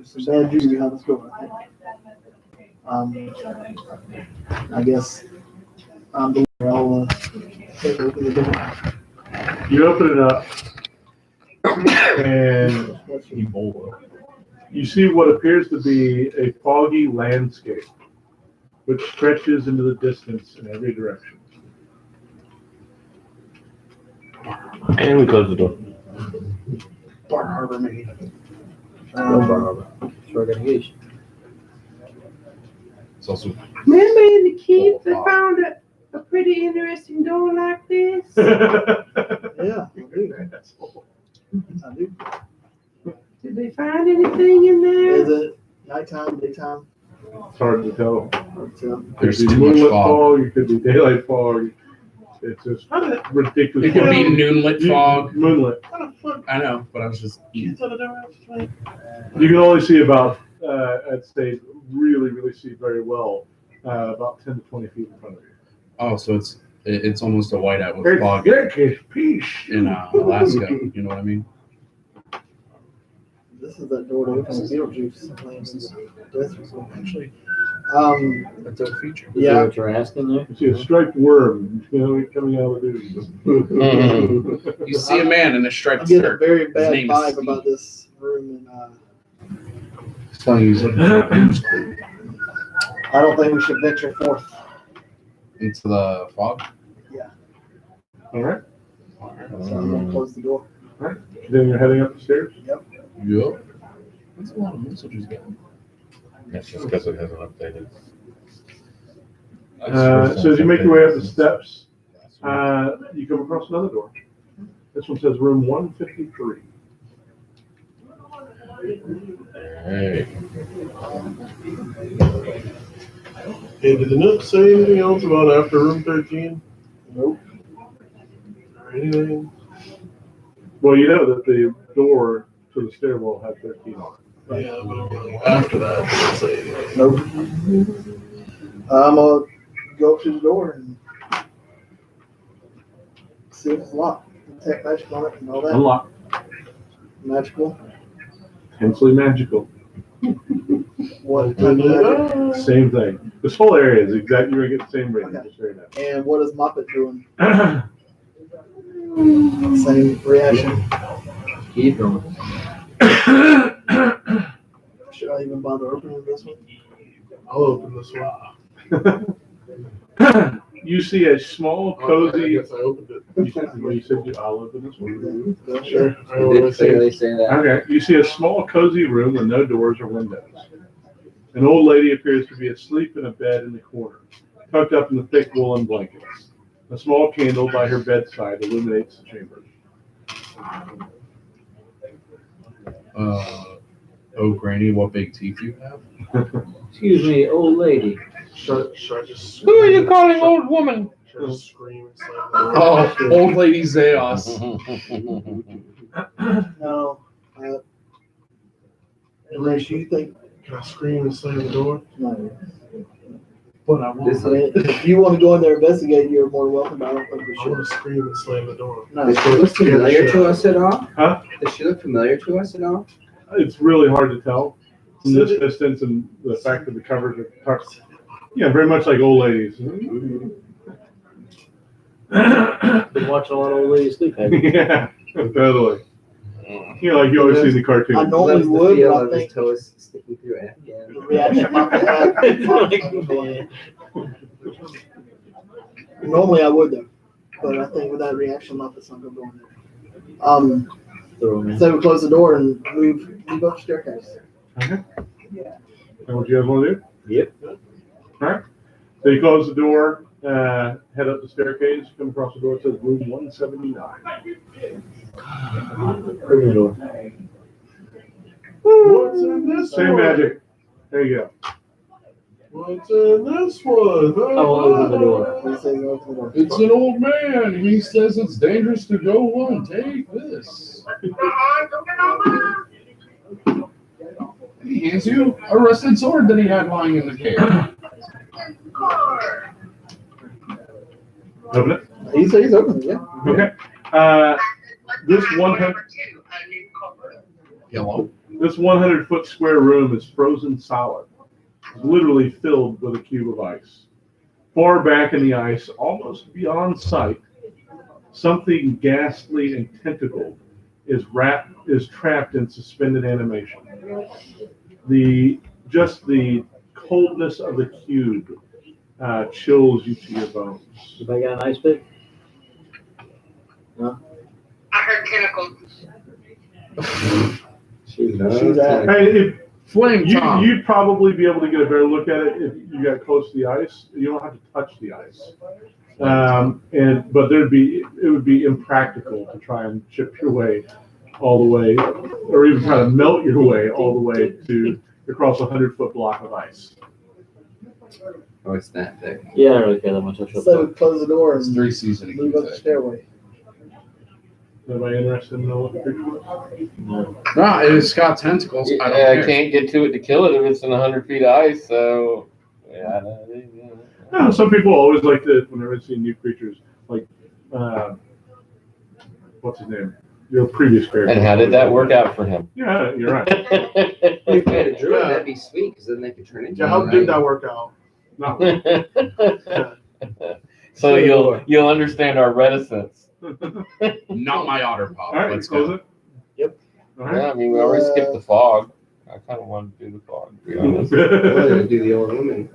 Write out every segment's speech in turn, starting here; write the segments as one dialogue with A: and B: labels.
A: Some bad juju behind this door, I think. I guess I'm the I'll take a look at the door.
B: You open it up, and you see what appears to be a foggy landscape, which stretches into the distance in every direction.
C: And we close the door.
A: Bar Harbor, maybe.
D: No Bar Harbor. It's organization.
C: It's also
E: Remember in the kids that found a pretty interesting door like this?
A: Yeah, I do. I do.
E: Did they find anything in
A: Is
E: there?
A: it nighttime, daytime?
B: It's hard to tell.
C: there's
B: Could be
C: too much
B: moonlit
C: fog.
B: It could be daylight fog. It's just ridiculous.
F: It could be noonlit fog.
B: Moonlit.
F: I know, but I was just.
B: You can only see about, I'd say, really see very well, about 10 to 20 feet in front of you.
F: Oh, so it's almost a whiteout with fog
B: Peace.
F: in Alaska. You know what I mean?
A: This is that door to open the Beetlejuice claims death result, actually.
F: That's a feature.
D: Is
A: Yeah.
D: that what you're asking there?
B: You see a striped worm, coming out of the
F: You see a man in a
A: I
F: striped
A: get a
F: shirt.
A: very bad
F: name is
A: vibe
F: Steve.
A: about this room, and
F: So he's looking for a booze clue
A: I don't think we should venture forth.
F: into the fog.
B: All right.
A: So I'm gonna close the door.
B: Then you're heading up the stairs.
F: Yep. That's a lot of messages getting.
C: That's just because it hasn't updated.
B: So as you make your way up the steps, you come across another door. This one says room 153.
C: Hey.
G: Hey, did the note say anything else about after room 13?
A: Nope.
G: Or anything?
B: Well, you know that the door to the stairwell had 13 on it.
G: Yeah, but after that, it didn't say anything.
A: Nope. I'm gonna go up to the door and see if it's locked. Detect magic on it and all that.
B: Unlocked.
A: Magical.
B: Intensely magical.
A: What type of magic?
B: Same thing. This whole area is exactly, you're going to get the same rating.
A: Okay.
B: Just right now.
A: And what is Muppet doing? Same reaction.
D: Keep going.
A: Should I even bother opening this one?
G: I'll open this one.
B: You see a small,
G: I
B: cozy.
G: guess I opened it.
B: You said I'll open this one.
A: Sure.
G: I don't know what I
D: They
G: say.
D: say that.
B: Okay. You see a small, cozy room with no doors or windows. An old lady appears to be asleep in a bed in the corner, tucked up in the thick woolen blankets. A small candle by her bedside illuminates the chamber.
F: Oh, Granny, what big teeth you have?
D: Excuse me, old lady.
G: Should I just
F: Who are you calling old woman?
G: Should I just scream and slam the door?
F: Oh, old lady Zeos.
A: No. Unless you think,
G: Can I scream and slam the door?
A: no.
G: But I want
D: This
A: I mean, if you want to go in there and investigate, you're more than welcome, but I don't think we
G: I want
A: should.
G: to scream and slam the door.
A: No.
D: Does she look familiar to us at all?
B: Huh?
D: Does she look familiar to us at all?
B: It's really hard to tell from this distance and the fact that the covers are tucked. Yeah, very much like old ladies.
D: Been watching a lot of old ladies sleep, have you?
B: Yeah, totally. You know, like you always see in the
A: I
B: cartoon.
A: normally
D: Loves the
A: would,
D: feel
A: but I
D: of his
A: think
D: toes sticking through it. Yeah.
A: the reaction Muppet had. Normally I would though, but I think with that reaction Muppet's not gonna go in there.
D: Throw 'em in.
A: So we close the door and move up the staircase.
B: Okay. And what do you guys want to do?
D: Yep.
B: All right. So you close the door, head up the staircase, come across the door, it says room 179.
D: Open the door.
G: What's in this
B: Same
G: one?
B: magic. There you go.
G: What's in this one?
D: I will open the door.
A: He says open the door.
F: It's an old man. He says it's dangerous to go on. Take this. He hands you a rusted sword that he had lying in the cave.
B: Open it.
A: He says he's open it, yeah.
B: Okay. This 100.
F: Yellow.
B: This 100-foot square room is frozen solid, literally filled with a cube of ice. Far back in the ice, almost beyond sight, something ghastly and tentacled is trapped in suspended animation. The coldness of the cube chills you to your bones.
D: Anybody got an ice pick?
H: I heard tentacles.
D: She's
A: at-
B: Hey,
F: Flame Tom.
B: you'd probably be able to get a better look at it if you got close to the ice. You don't have to touch the ice. But it would be impractical to try and chip your way all the way, or even try to melt your way all the way to across a 100-foot block of ice.
I: Oh, it's that thick.
D: Yeah, I don't really care that much. I'll show
A: So
D: up.
A: we close the door
F: It's
A: and
F: 3 seasoning.
A: move up the stairway.
B: Anybody interested in knowing what the creature was?
D: No.
F: No, it's got tentacles. I don't
C: I
F: care.
C: can't get to it to kill it if it's in 100 feet of ice, so. Yeah.
B: No, some people always like to, whenever they see new creatures, like, what's his name? Your previous character.
C: And how did that work out for him?
B: Yeah, you're right.
I: If we had a druid, that'd be sweet, because then they could turn into.
G: Yeah, how did that work out?
B: No.
C: So you'll understand our reticence.
F: Not my otter pop.
B: All right,
F: Let's
B: close
F: go.
B: it.
D: Yep.
B: All right.
C: Yeah, I mean, we already skipped the fog. I kind of wanted to do the fog, to be honest.
I: Well, they do the old woman.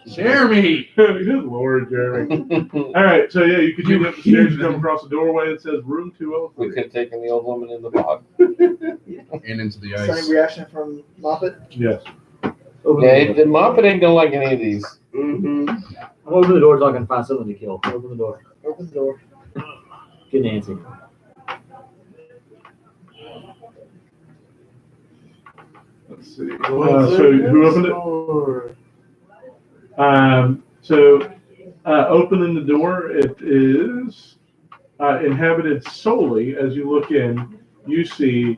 F: Jeremy!
B: Good Lord, Jeremy. All right, so yeah, you continue up the stairs, you come across a doorway that says room
C: We
B: 203.
C: could have taken the old woman in the fog.
F: And into the ice.
A: Same reaction from Moppet.
B: Yes.
D: Open
C: Yeah,
D: the
C: the
D: door.
C: Moppet ain't gonna like any of these.
I: Mm-hmm.
D: I'm opening the door so I can find something to kill. Open the door.
A: Open the door.
D: Get Nancy.
B: Let's see. So who opened it? Opening the door, it is inhabited solely, as you look in, you see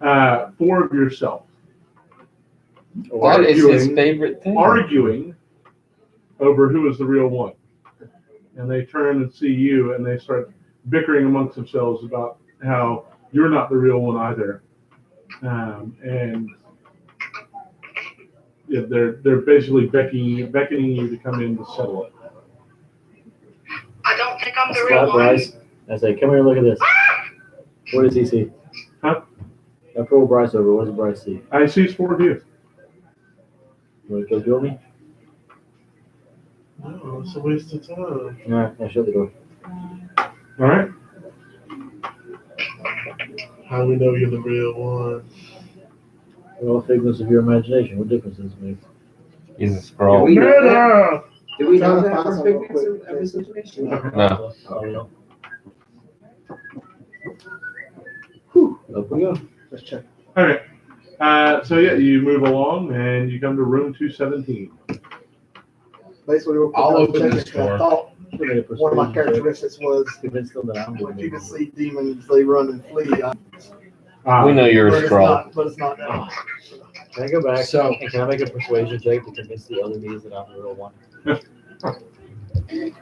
B: 4 of yourself
C: That is his favorite thing.
B: arguing over who is the real one. And they turn and see you, and they start bickering amongst themselves about how you're not the real one either. And yeah, they're basically beckoning you to come in to settle it.
H: I don't think I'm
D: I
H: the real
D: slap
H: one.
D: Bryce. I say, come here and look at this. What does he see?
B: Huh?
D: I pull Bryce over. What does Bryce see?
B: I see 4 of you.
D: You want to go kill me?
G: No, it's a waste of time.
D: All right, I shut the door.
B: All right.
G: How do we know you're the real one?
D: Well, figments of your imagination. What difference does it make?
C: He's a scroll.
I: We know that. Do we know
A: Trying to
I: that
A: find
I: for
A: something real
I: figments
A: quick.
I: of his imagination?
C: No.
D: I don't know. Whew. Up we go.
A: Let's check.
B: All right. So yeah, you move along and you come to room 217.
A: Basically, we're
F: I'll open
A: checking
F: this
A: because I
F: door.
A: thought
D: Should make a
A: one of my
D: persuasion check.
A: characteristics was
D: Convince them that I'm
A: when
D: doing
A: people
D: it.
A: see demons, they run and flee.
C: We know you're
A: But
C: a
A: it's
C: scroll.
A: not. But it's not that.
D: Can I go back?
F: So-
D: and can I make a persuasion check to convince the other me's that I'm the real one?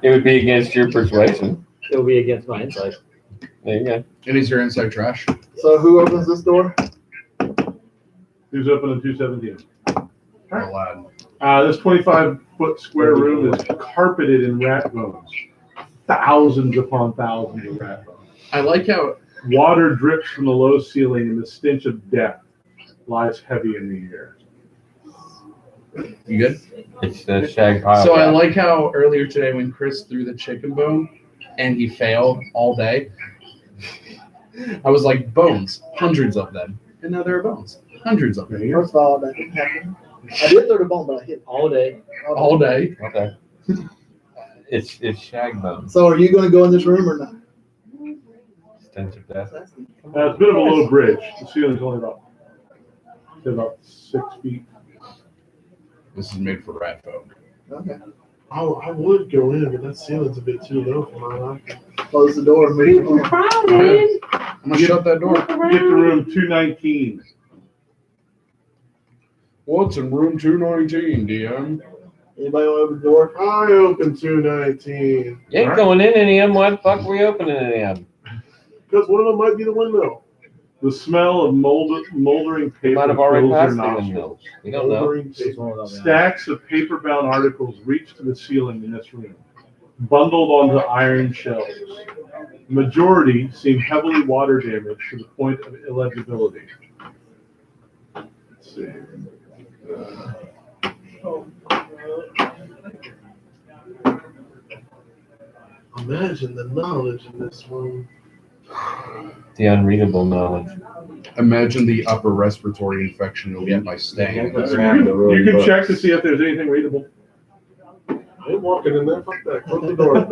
C: It would be against your persuasion.
D: It will be against my insight.
C: There you go.
F: And is your inside trash?
A: So who opens this door?
B: Who's opening 217?
F: Aladdin.
B: This 25-foot square room is carpeted in rat bones. Thousands upon thousands of rat bones.
F: I like how
B: Water drips from the low ceiling and the stench of death lies heavy in the air.
F: you good.
C: It's the shag pile.
F: So I like how earlier today when Chris threw the chicken bone and he failed all day, I was like, bones, hundreds of them. And now there are bones, hundreds of them.
A: First of all, that didn't happen. I did throw the bone, but I hit
D: All day.
F: All day.
C: Okay. It's shag bones.
A: So are you going to go in this room or not?
C: Stench of death.
B: It's a bit of a low bridge. The ceiling's only about 6 feet.
F: This is made for rat folk.
A: Okay.
G: I would go in, but that ceiling's a bit too low for my liking.
A: Close the door and move on.
E: Crowded.
F: I'm gonna shut that door.
B: You get to room 219.
F: What's in room 219, DM?
A: Anybody want to open the door?
G: I open 219
C: You ain't going in any of them. Why the fuck are we opening any of them?
G: because one of them might be the window.
B: The smell of moldering paper
C: Might have already
B: fills your
C: passed the
B: nostrils.
C: windmill. We don't know.
G: Moldering
D: This one without me.
B: Stacks of paper-bound articles reach to the ceiling in this room, bundled onto iron shelves. The majority seem heavily water damaged to the point of illegibility. Let's see.
G: Imagine the knowledge in this room.
C: The unreadable knowledge.
F: Imagine the upper respiratory infection you'll get by staying.
D: Let's grab the room,
B: You can
D: but-
B: check to see if there's anything readable.
G: I ain't walking in there. Fuck that. Close the door.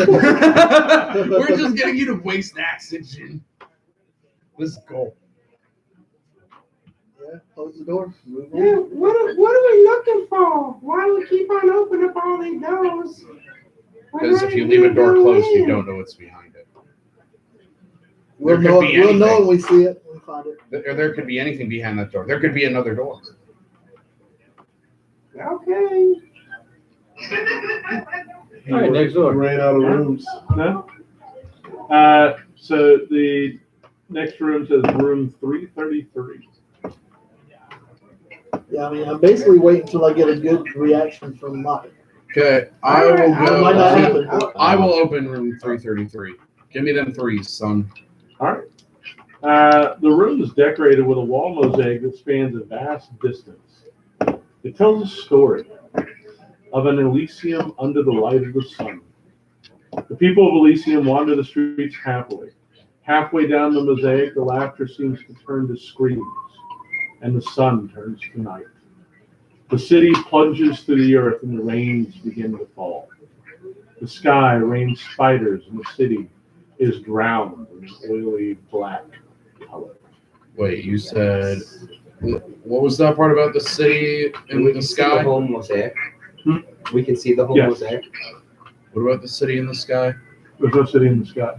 F: We're just getting you to waste oxygen. Let's go.
A: Yeah, close the door, move
E: Yeah,
A: on.
E: what are we looking for? Why do we keep on opening up all these doors? We're
F: Because
E: not
F: if you
E: even
F: leave a door
E: gonna go
F: closed, you
E: in.
F: don't know what's behind it.
A: We'll
F: There
A: know,
F: could be
A: we'll know
F: anything.
A: when we see it, when we find it.
F: There could be anything behind that door. There could be another door.
E: Okay.
D: All right, next door.
G: Ran out of rooms.
B: No? So the next room says room 333.
A: Yeah, I mean, I'm basically waiting until I get a good reaction from Mike.
F: Okay, I will
A: It might not
F: go.
A: happen, but
F: I will open room 333. Give me them threes, son.
B: All right. The room is decorated with a wall mosaic that spans a vast distance. It tells a story of an Elysium under the light of the sun. The people of Elysium wander the streets happily. Halfway down the mosaic, the laughter seems to turn to screams, and the sun turns to night. The city plunges through the earth, and the rains begin to fall. The sky rains spiders, and the city is drowned in an oily black color.
F: Wait, you said what was that part about the city and
I: We
F: the
I: can see the
F: sky?
I: whole mosaic.
B: Hmm?
I: We can see the whole
B: Yes.
I: mosaic.
F: What about the city and the sky?
B: There's no city in the sky.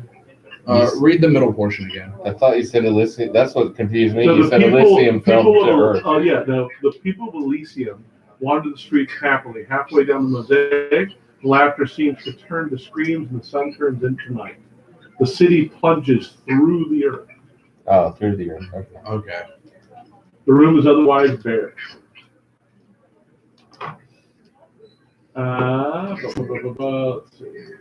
F: Read the middle portion again.
C: I thought you said Elysium. That's what confused me.
B: So
C: You said Elysium fell to Earth.
B: oh yeah, no, the people of Elysium wander the streets happily. Halfway down the mosaic, laughter seems to turn to screams, and the sun turns into night. The city plunges through the earth.
C: Oh, through the Earth. Okay.
F: Okay.
B: The room is otherwise bare. Let's see.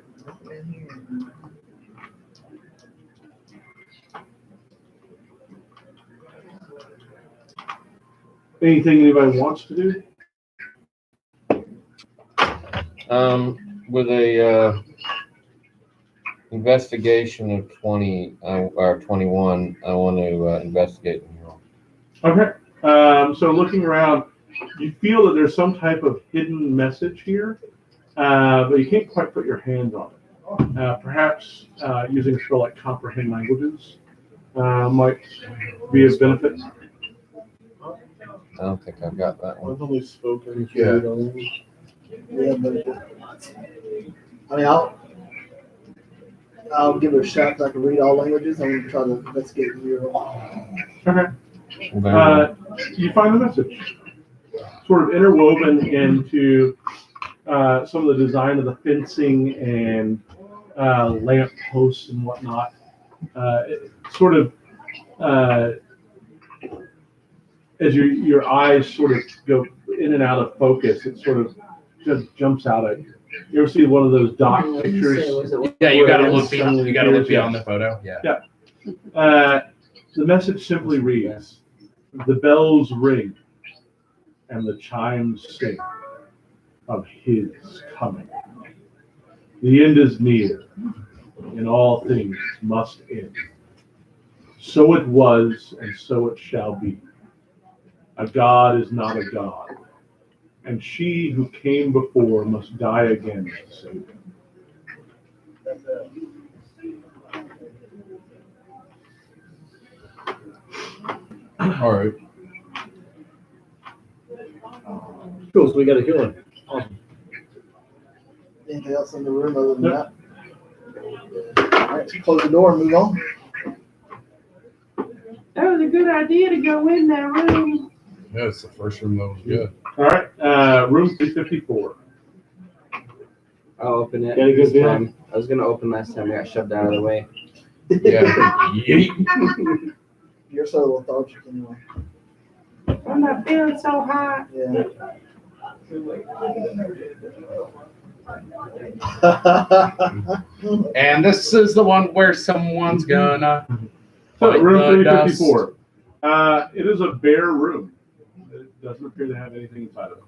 B: Anything anybody wants to do?
C: With a investigation of 20 or 21, I want to investigate the mural.
B: Okay. So looking around, you feel that there's some type of hidden message here, but you can't quite put your hands on it. Perhaps using a skill like comprehend languages might be of benefit.
C: I don't think I've got that one.
G: I've only spoken.
F: Yeah.
A: yeah, but I mean, I'll give it a shot. 'Cause I can read all languages. I'm gonna try to investigate the mural.
B: Okay.
C: Very
B: You find the message sort of interwoven into some of the design of the fencing and lamp posts and whatnot. It sort of as your eyes sort of go in and out of focus, it sort of just jumps out at you. You ever see one of those dot pictures?
F: Yeah, you gotta
B: Where
F: look
B: it's
F: beyond.
B: suddenly
F: You gotta look
B: appears,
F: beyond
B: yeah.
F: the photo.
C: Yeah.
B: The message simply reads, "The bells ring and the chimes sing of his coming. The end is near, and all things must end. So it was, and so it shall be. A god is not a god, and she who came before must die again to save him."
F: All right.
D: Cool, so we got a killing. Awesome.
A: Anything else in the room other than that? All right, close the door and move on.
E: That was a good idea to go in that room.
F: Yeah, it's the first room that was good.
B: All right, room 354.
I: I'll open it.
D: Got a good
I: this
D: feeling?
I: time. I was gonna open last time. I got shoved out of the way.
F: Yeah. Yeet.
A: You're so lethargic anyway.
E: I'm not feeling so hot.
A: Yeah.
F: And this is the one where someone's gonna.
B: So,
F: fight
B: room
F: the dust.
B: 354. It is a bare room. It doesn't appear to have anything inside of it.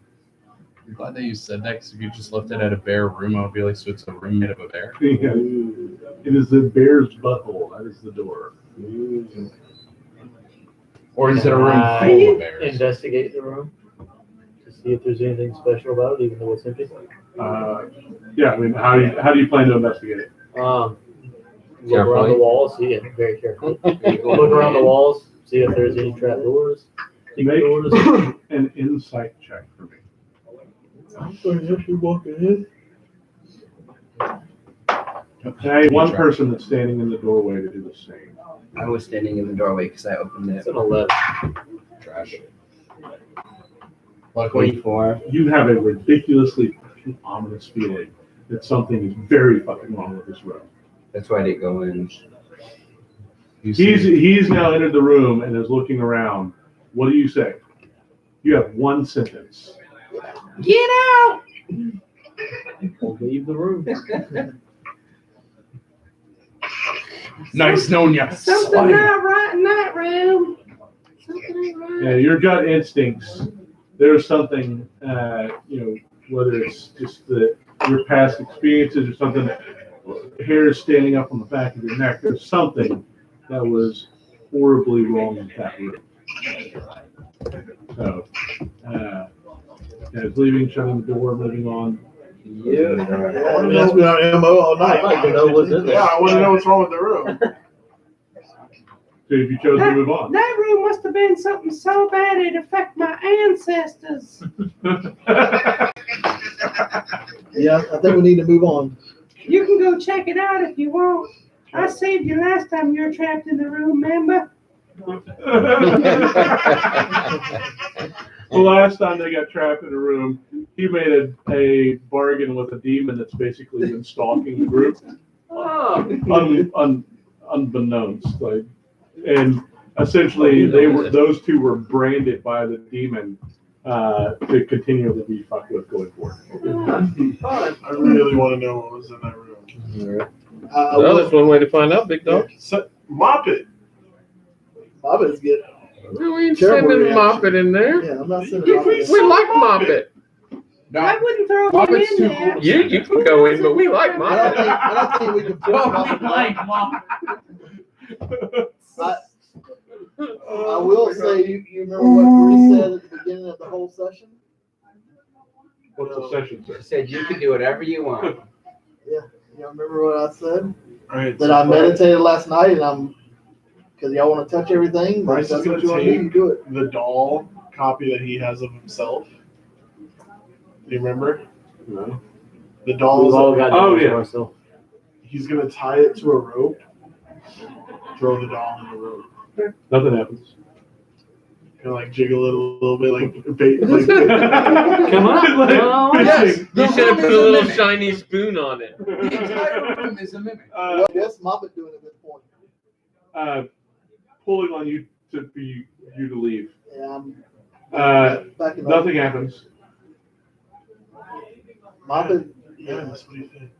F: I'm glad that you said that because if you just left it at a bare room, I would be like, so it's a room made of a bear.
B: Yeah. It is the bear's butthole. That is the door.
F: Or is it a room
D: Can
F: full
E: I
F: of bears?
D: Investigate the room to see if there's anything special about it, even though it's empty.
B: Yeah, I mean, how do you plan to investigate it?
D: Look
C: Carefully.
D: around the walls, see it very carefully. Look around the walls, see if there's any trap doors, secret
B: Make
D: doors.
B: an insight check for me.
G: I'm going to help you walk ahead.
B: Okay, one person that's standing in the doorway to do the same.
I: I was standing in the doorway because I opened
D: It's
I: it.
D: an 11.
F: Trash. Luckily,
I: 24.
B: You have a ridiculously fucking ominous feeling that something is very fucking wrong with this room.
I: That's why I didn't go in.
F: you see,
B: He's now entered the room and is looking around. What do you say? You have one sentence.
E: Get out!
D: Leave the room.
F: nice knowing ya.
E: Something
F: Slider.
E: not right in that room. Something ain't right.
B: Yeah, your gut instincts. There's something, whether it's just your past experiences or something that hair is standing up on the back of your neck. There's something that was horribly wrong with that room. So, it's leaving, shutting the door, moving on.
I: Yeah.
G: I mean, that's been our MO all night.
D: I'd like to know what's in there.
G: Yeah, I want to know what's wrong with the room.
B: So if you chose to move on.
E: That room must have been something so bad it affected my ancestors.
A: Yeah, I think we need to move on.
E: You can go check it out if you want. I saved you last time you were trapped in the room, remember?
B: The last time they got trapped in a room, he made a bargain with a demon that's basically been stalking the group, unbeknownst. Like, and essentially, those two were branded by the demon to continually be fucked with going forward.
G: I really want to know what was in that room.
C: Well, that's one way to find out, big dog.
G: So, mop it.
A: Moppet's good.
C: We ain't
A: Terrible
C: sending
A: reaction.
C: Moppet in there.
A: Yeah, I'm not sending
E: You
A: Moppet.
E: can
C: We like Moppet.
E: I wouldn't throw him
F: Muppets
E: in
F: too
E: there.
F: cool.
C: You can go in, but we like
A: I
C: Moppet.
A: don't think we can force Moppet. I will say, you remember what Bree said at the beginning of the whole session?
B: What's the session say?
I: She said you can do whatever you want.
A: You remember what I said?
G: All right.
A: That I meditated last night and because y'all want to touch everything, but
G: Bryce
A: that's
G: is
A: what
G: gonna
A: you want to do,
G: take-
A: you do it.
G: The doll copy that he has of himself. Do you remember?
B: No.
G: The
D: We've
G: dolls.
D: all got
B: Oh,
D: to
B: yeah.
D: ourselves.
G: He's gonna tie it to a rope. Throw the doll in the rope.
B: Nothing happens.
G: Kind of like jiggle it a little bit, like bait.
C: Come on.
B: Like
C: Oh,
B: fishing.
C: You should have put a little shiny spoon on it.
F: The entire room is a mimic.
A: Well, I guess Moppet doing a good point.
B: Pulling on you for you to leave.
A: Yeah, I'm backing up.
B: Nothing happens.
A: Moppet,
G: Yeah, that's what he said.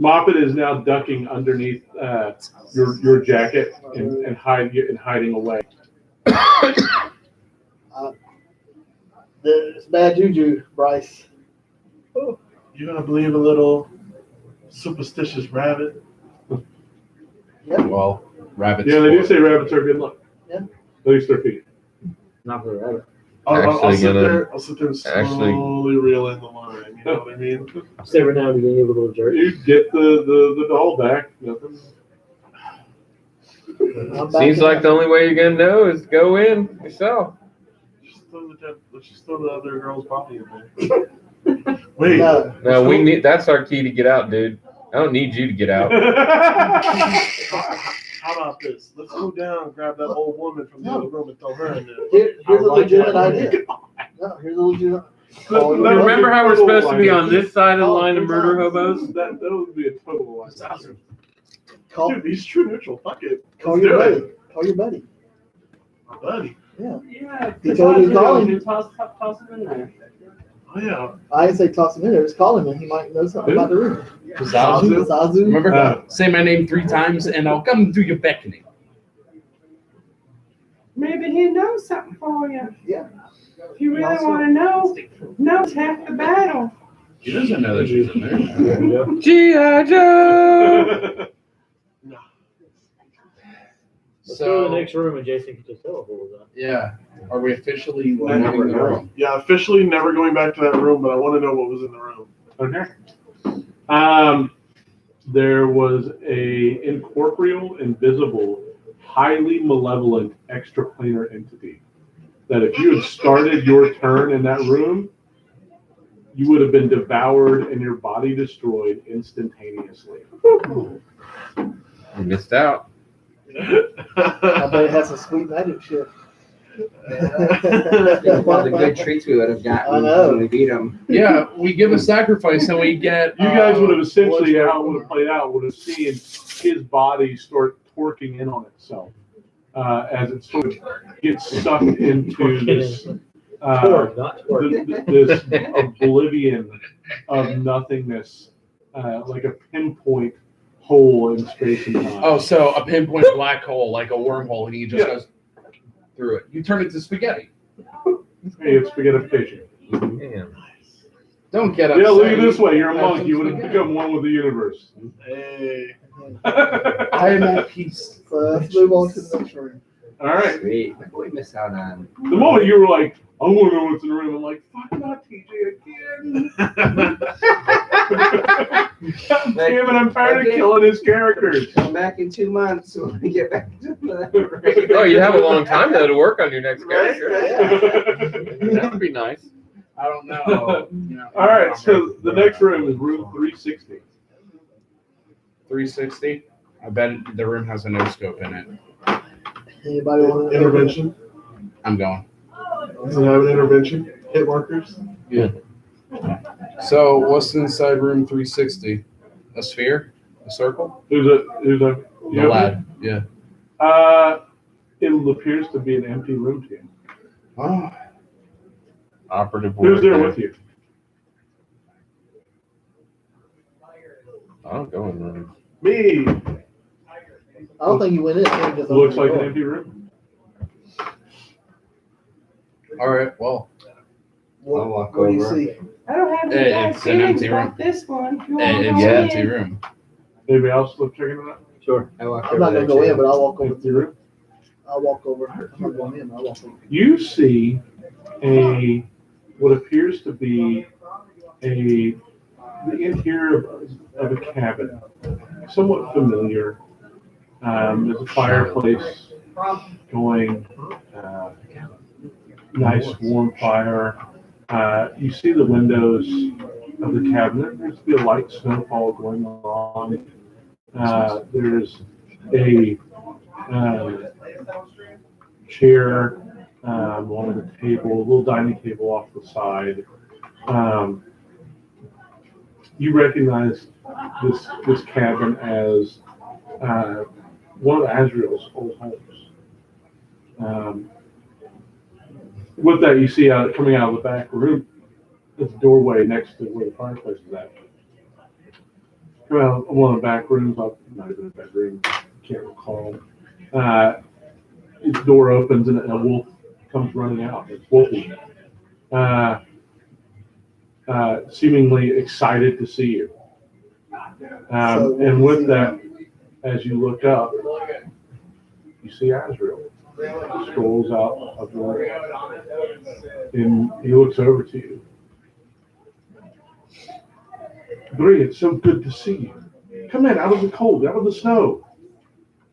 B: Moppet is now ducking underneath your jacket and hiding away.
A: It's bad juju, Bryce.
G: You gonna believe a little superstitious rabbit?
F: Well, rabbits.
B: Yeah, they do say rabbits are good luck.
A: Yeah.
B: At least their feet.
D: Not for the rabbit.
G: I'll
C: Actually
G: sit
C: gonna-
G: there. I'll sit there and slowly reel in the line. You know what I mean?
D: Just every now and then you give a little jerk.
B: You get the doll back. Nothing.
A: I'm
C: Seems
A: backing
C: like
A: up.
C: the only way you're gonna know is go in yourself.
G: Let's just throw the other girl's body in there. Wait.
A: No.
C: No, we need. That's our key to get out, dude. I don't need you to get out.
G: How about this? Let's go down and grab that old woman from the other room and throw her in there.
A: Here's a
G: I like
A: legitimate
G: that.
A: idea. No, here's a legitimate.
C: Remember how we're supposed to be on this side of the line of murder hobos?
B: That would be a total disaster.
A: Call,
G: Dude, he's true neutral. Fuck it.
A: call
G: Let's
A: your
G: do
A: buddy.
G: it.
A: Call your buddy.
G: My buddy.
A: Yeah.
E: Yeah.
A: He told you to call him.
E: Toss him in there.
G: Oh yeah.
A: I didn't say toss him in there. Just call him and he might know something about the room.
F: Zazu.
A: Zazu.
F: Remember? Say my name 3 times and I'll come do your beckoning.
E: Maybe he knows something for you.
A: Yeah.
E: If you really
A: Also-
E: want to know, knows half the battle.
F: He doesn't know that she's in there.
C: G.I. Joe!
D: Let's go to the
F: So,
D: next room and Jason can just tell us what was on.
F: yeah. Are we officially
G: Never
F: leaving the
G: know.
F: room?
G: Yeah, officially never going back to that room, but I want to know what was in the room.
B: Okay. There was a incorporeal, invisible, highly malevolent extraplanar entity that if you had started your turn in that room, you would have been devoured and your body destroyed instantaneously.
C: You missed out.
A: I bet it has some sweet magic shit.
I: Think about the good treats we would have
A: I
I: gotten
A: know.
I: when we beat them.
F: Yeah, we give a sacrifice and we get.
B: You guys would have essentially, how it would have played out, would have seen his body start torquing in on itself as it sort of gets sucked into this,
D: Torque, not torque.
B: this oblivion of nothingness, like a pinpoint hole in space and time.
F: Oh, so a pinpoint black hole, like a wormhole, and he just
B: Yeah.
F: goes through it. You turn it to spaghetti.
B: Hey, it's spaghettification.
C: Damn.
F: Don't get
B: Yeah,
F: upset.
B: look at it this way. You're a
F: Have
B: monk.
F: some
B: You would have
F: spaghetti.
B: become one with the universe.
G: Hey.
F: I am at peace.
A: So let's move on to the next room.
B: All right.
I: Sweet. What did we miss out on?
B: The moment you were like, I want to know what's in the room, I'm like, fuck not TJ again. God damn it, I'm tired of killing his characters.
I: Come back in 2 months when we get back to the.
C: Oh, you have a long time though to work on your next
I: Right?
C: character. That would be nice.
F: I don't know. You know,
B: All right, so the next room is room 360.
F: 360. I bet the room has a no scope in it.
A: Anybody want to?
G: Intervention.
F: I'm going.
G: Does it have an intervention? Hit markers?
F: So, what's inside room 360? A sphere? A circle?
B: Who's a
F: The lad. Yeah.
B: It appears to be an empty room to you.
F: Oh,
C: Operative
B: Who's
C: word
B: there with you?
C: I don't go in rooms.
B: Me.
A: I don't think you went in. I think you just
B: Looks
A: opened
B: like
A: the
B: an
A: door.
B: empty room.
F: all right. Well,
I: I'll walk
A: What do you
I: over.
A: see?
E: I don't have
F: Hey,
E: any
F: it's an empty room.
E: like this one. If you
F: it's
E: want to
F: an
E: go
F: empty
E: in.
F: room.
B: Anybody else look checking it out?
D: Sure.
I: I walked
A: I'm not
I: over
A: gonna go
I: there,
A: in, but I'll walk over
B: Empty
A: to
B: room.
A: I'll walk over. I'm not going in. I'll walk over.
B: You see what appears to be the interior of a cabin, somewhat familiar. There's a fireplace going, nice warm fire. You see the windows of the cabinet. There's be a light snowfall going on. There's a chair along the table, a little dining table off the side. You recognize this cabin as one of Azrael's old homes. With that, you see coming out of the back room, this doorway next to where the fireplace is at. Come out of one of the back rooms, not even a bedroom, can't recall. Its door opens and a wolf comes running out. It's Wolfie. Seemingly excited to see you. And with that, as you look up, you see Azrael. He strolls out of the room and he looks over to you. Bree, it's so good to see you. Come in, out of the cold, out of the snow.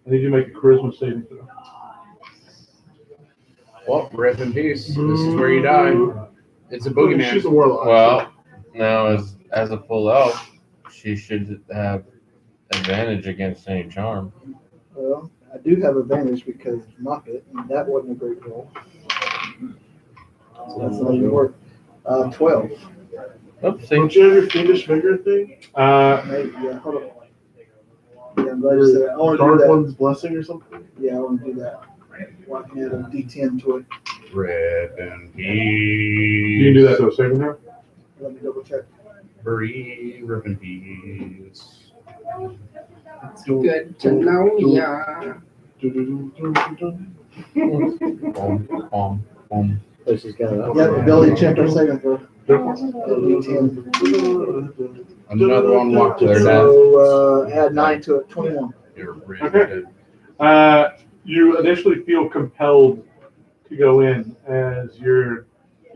B: I need you to make a charisma saving throw.
F: Well, rest in peace. This is where you die. It's a
G: She's a
F: boogeyman.
G: warlock.
C: Well, now as a full elf, she should have advantage against any charm.
A: Well, I do have advantage because knock it, and that wasn't a great roll. So that's not even work. 12.
C: Oopsie.
G: Don't you have your fiendish vigor thing?
A: Maybe, yeah, hold on. Yeah, I'm glad you said that. I want to do
G: Dark
A: that.
G: One's blessing or something?
A: Yeah, I want to do that. Want to add a D10 to it.
F: Rip and
B: You can do that to a saving throw?
A: Let me double check.
F: Bree, rip and peace.
E: Good to know ya.
D: Oh, she's got it.
A: Yeah, ability check or saving throw. D10.
F: Another one walked to their death.
A: So add 9 to it. 21.
F: You're really
B: Okay.
F: dead.
B: You initially feel compelled to go in as you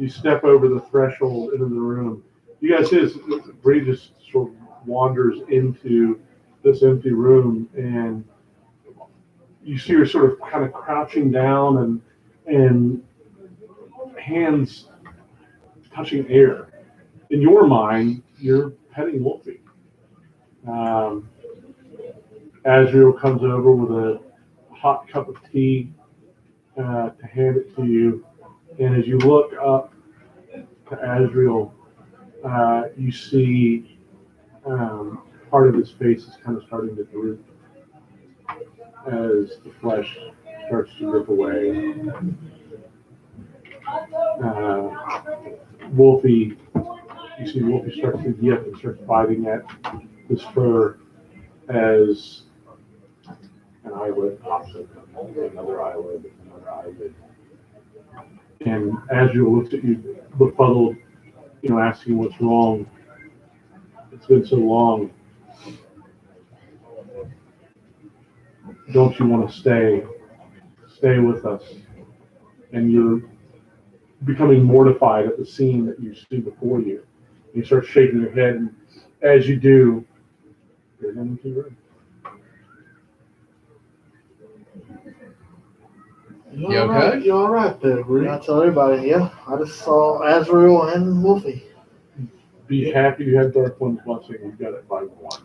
B: step over the threshold into the room. You guys see this, Bree just sort of wanders into this empty room, and you see her sort of kind of crouching down and hands touching air. In your mind, you're petting Wolfie. Azrael comes over with a hot cup of tea to hand it to you, and as you look up to Azrael, you see part of his face is kind of starting to droop as the flesh starts to drip away. Wolfie, you see Wolfie starts to yip and starts biting at his fur as an eyelid pops open, another eyelid, another eyelid. And Azrael looks at you, befuddled, asking what's wrong. It's been so long. Don't you want to stay with us? And you're becoming mortified at the scene that you see before you. You start shaking your head, and as you do, you're in an empty room.
F: You okay?
G: You all right there, Bree?
A: I tell everybody, yeah. I just saw Azrael and Wolfie.
B: Be happy you had Dark One's blessing. You got it by 1.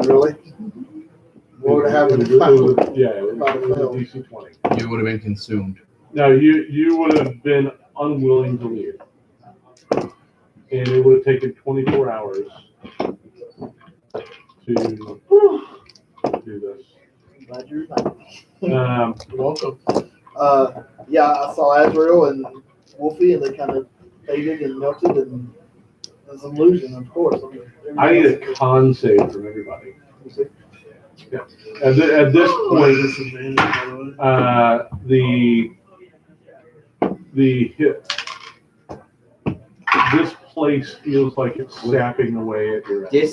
A: Really? What would have happened if I would?
B: It was a DC 20.
F: You would have been consumed.
B: No, you would have been unwilling to leave. And it would have taken 24 hours to do this.
A: Glad you're reminded.
G: You're welcome.
A: Yeah, I saw Azrael and Wolfie, and they kind of faded and melted, and it was an illusion, of course.
B: I need a con save from everybody. Yeah. At this point,
G: Disadvantage, by the way.
B: the hit. This place feels like it's sapping away at your end.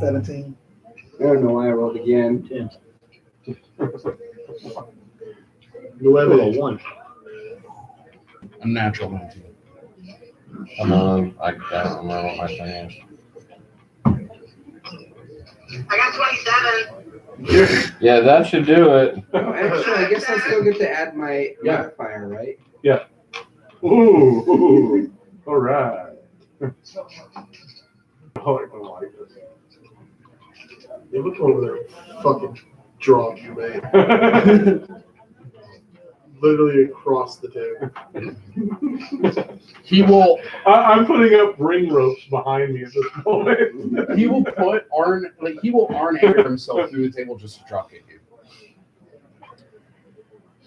A: 17.
I: I don't know why I rolled again.
G: 11.
D: 1.
F: A natural 19.
C: Come on, I don't know what my thing is.
H: I got 27.
C: Yeah, that should do it.
I: Oh, actually, I guess I still get to add my
B: Yeah.
I: modifier, right?
B: Ooh, all right. Oh, I don't like
G: Yeah, look over there. Fucking drop you made.
B: this.
G: Literally across the table.
F: He will
B: I'm putting up ring ropes behind me at this moment.
F: he will put he will arm anchor himself through the table just to drop kick you.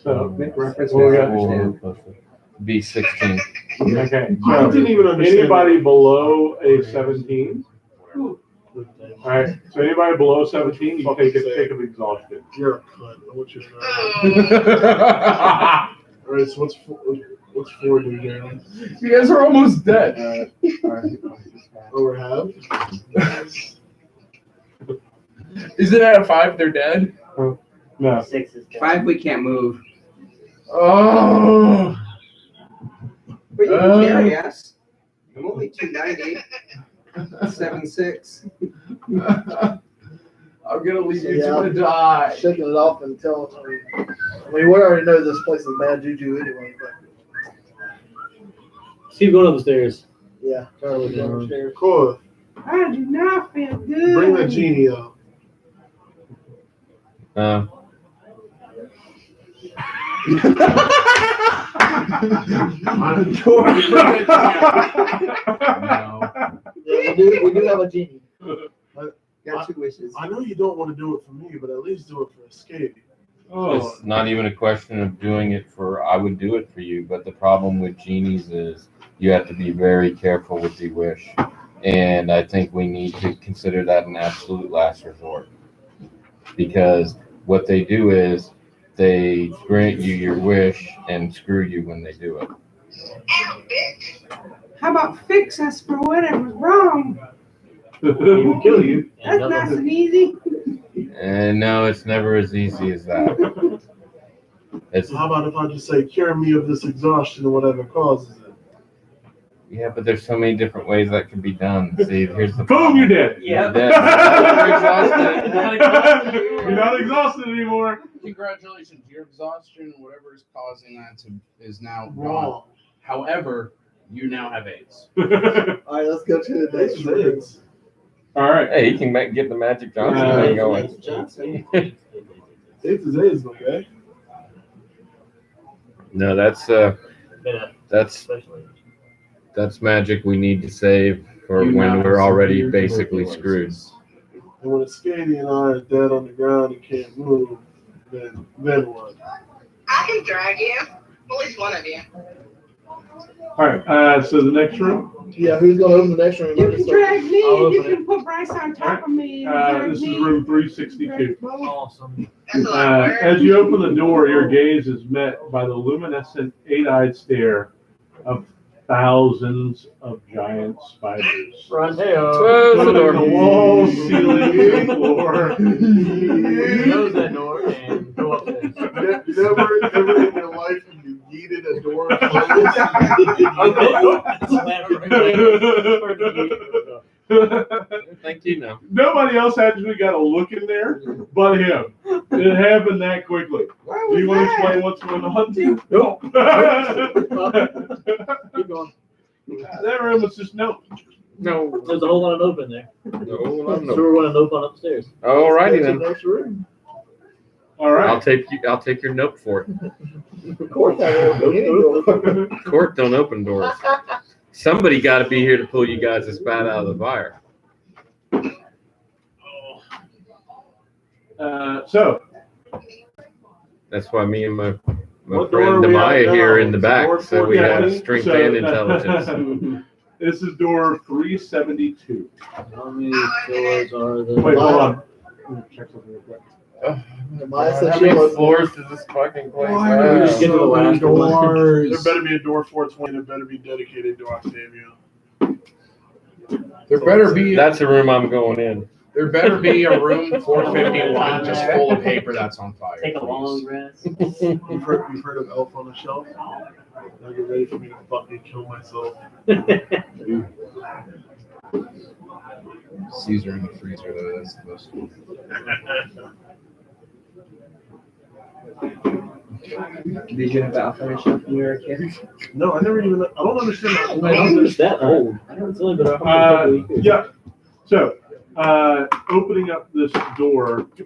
B: So,
I: Make reference
B: Well, we
I: to
B: got-
I: understand.
C: Be 16.
B: okay.
G: I
B: So
G: didn't even understand.
B: anybody below a 17? All right. So anybody below 17, you take an exhaustion.
G: You're a cunt. I want you to know. All right, so what's 4 do, Jeremy?
F: You guys are almost dead.
G: Over half?
F: Is it out of 5 they're dead?
B: No.
E: 6 is
I: 5, we can't move.
F: Oh.
I: But you can carry us. I'm only 290. 7'6".
F: I'm gonna leave you
A: Yeah.
F: to die.
A: Shaking it off and telling me. I mean, we already know this place is bad juju anyway, but
D: Keep going up the stairs.
A: yeah. Charlie going upstairs.
G: Cool.
E: I do not feel good.
G: Bring that genie out.
F: No.
A: Yeah, we do have a genie. Got 2 wishes.
G: I know you don't want to do it for me, but at least do it for Escape.
B: Oh,
C: It's not even a question of doing it for, I would do it for you, but the problem with genies is you have to be very careful with the wish. And I think we need to consider that an absolute last resort. Because what they do is they grant you your wish and screw you when they do it.
H: Ow, bitch.
E: How about fix us for whatever's wrong?
D: He would kill you.
E: That's
D: And
E: nice
D: nothing.
E: and easy.
C: And no, it's never as easy as that. It's,
G: So how about if I just say, cure me of this exhaustion or whatever causes it?
C: yeah, but there's so many different ways that can be done. See, here's the
B: boom, you're dead.
C: You're dead. You're exhausted.
B: You're not exhausted anymore.
F: Congratulations, your exhaustion, whatever is causing that is now gone.
G: Wrong.
F: However, you now have AIDS.
A: All right, let's go to the next room.
B: All right.
C: Hey, he can get the Magic Johnson thing going.
A: Johnson.
G: AIDS is AIDS, okay?
C: No, that's
D: Yeah,
C: that's magic we need to save for
F: You
C: when
F: now
C: we're
F: have
C: already
F: severe
C: basically screwed.
F: tuberculosis.
G: And when Escady and I are dead on the ground and can't move, then what?
H: I can drag you. At least one of you.
B: All right. So the next room.
A: Yeah, who's gonna open the next room?
E: You can drag me
D: I'll
E: and you
D: open it.
E: can put Bryce on top of me. and drag
B: This is
E: me.
B: room 362.
D: Awesome.
H: That's a lot of work.
B: As you open the door, your gaze is met by the luminescent, 8-eyed stare of thousands of giant spiders.
D: Fronteo.
C: Close the
B: Filling
C: door.
B: the walls, ceiling, and floor.
D: Close that door and go upstairs.
G: Never ever in your life have you yeeted a door
C: Thank you. No.
B: Nobody else actually got a look in there but him. It happened that quickly.
E: Where
B: Do
E: was
B: you want to
E: that?
B: explain what's going on?
D: Nope.
B: That
D: Keep going.
B: room was just no.
C: No.
D: There's a whole lot of open there.
C: No, I'm no.
D: So we're going to open upstairs.
C: Alrighty
A: Let's go to
C: then.
A: the next room.
B: All right.
C: I'll take your note for it.
A: Of course, I will open any door.
C: Court don't open doors. Somebody got to be here to pull you guys this bat out of the fire.
B: So
C: That's why me and my
G: What door are
C: friend
G: we at
C: Demaya
G: now?
C: here in the back,
G: Door
C: so we have
G: 420?
C: strength
B: So-
C: and intelligence.
B: This is door 372.
D: How many floors are there?
B: Wait, hold on. Check something real quick.
A: Maya said
C: How
A: she
C: many
A: was.
C: floors does this fucking place
G: Why are there
D: Just get to the
G: so many
D: last one.
G: doors? There better be a door 420. There better be dedicated to Octavia.
F: There better be
C: That's the room I'm going in.
F: there better be a room 451 just full of paper that's on fire.
D: Take a
F: please.
D: long rest.
G: You've heard of Elf on the Shelf? Now get ready for me to fucking kill myself.
F: Caesar in the freezer though, that's the best one.
I: Did you have Alpha and stuff when you were a kid?
G: No, I don't understand that.
D: I don't think it's that old. It's only been a couple of years.
B: Yeah. So, opening up this door, you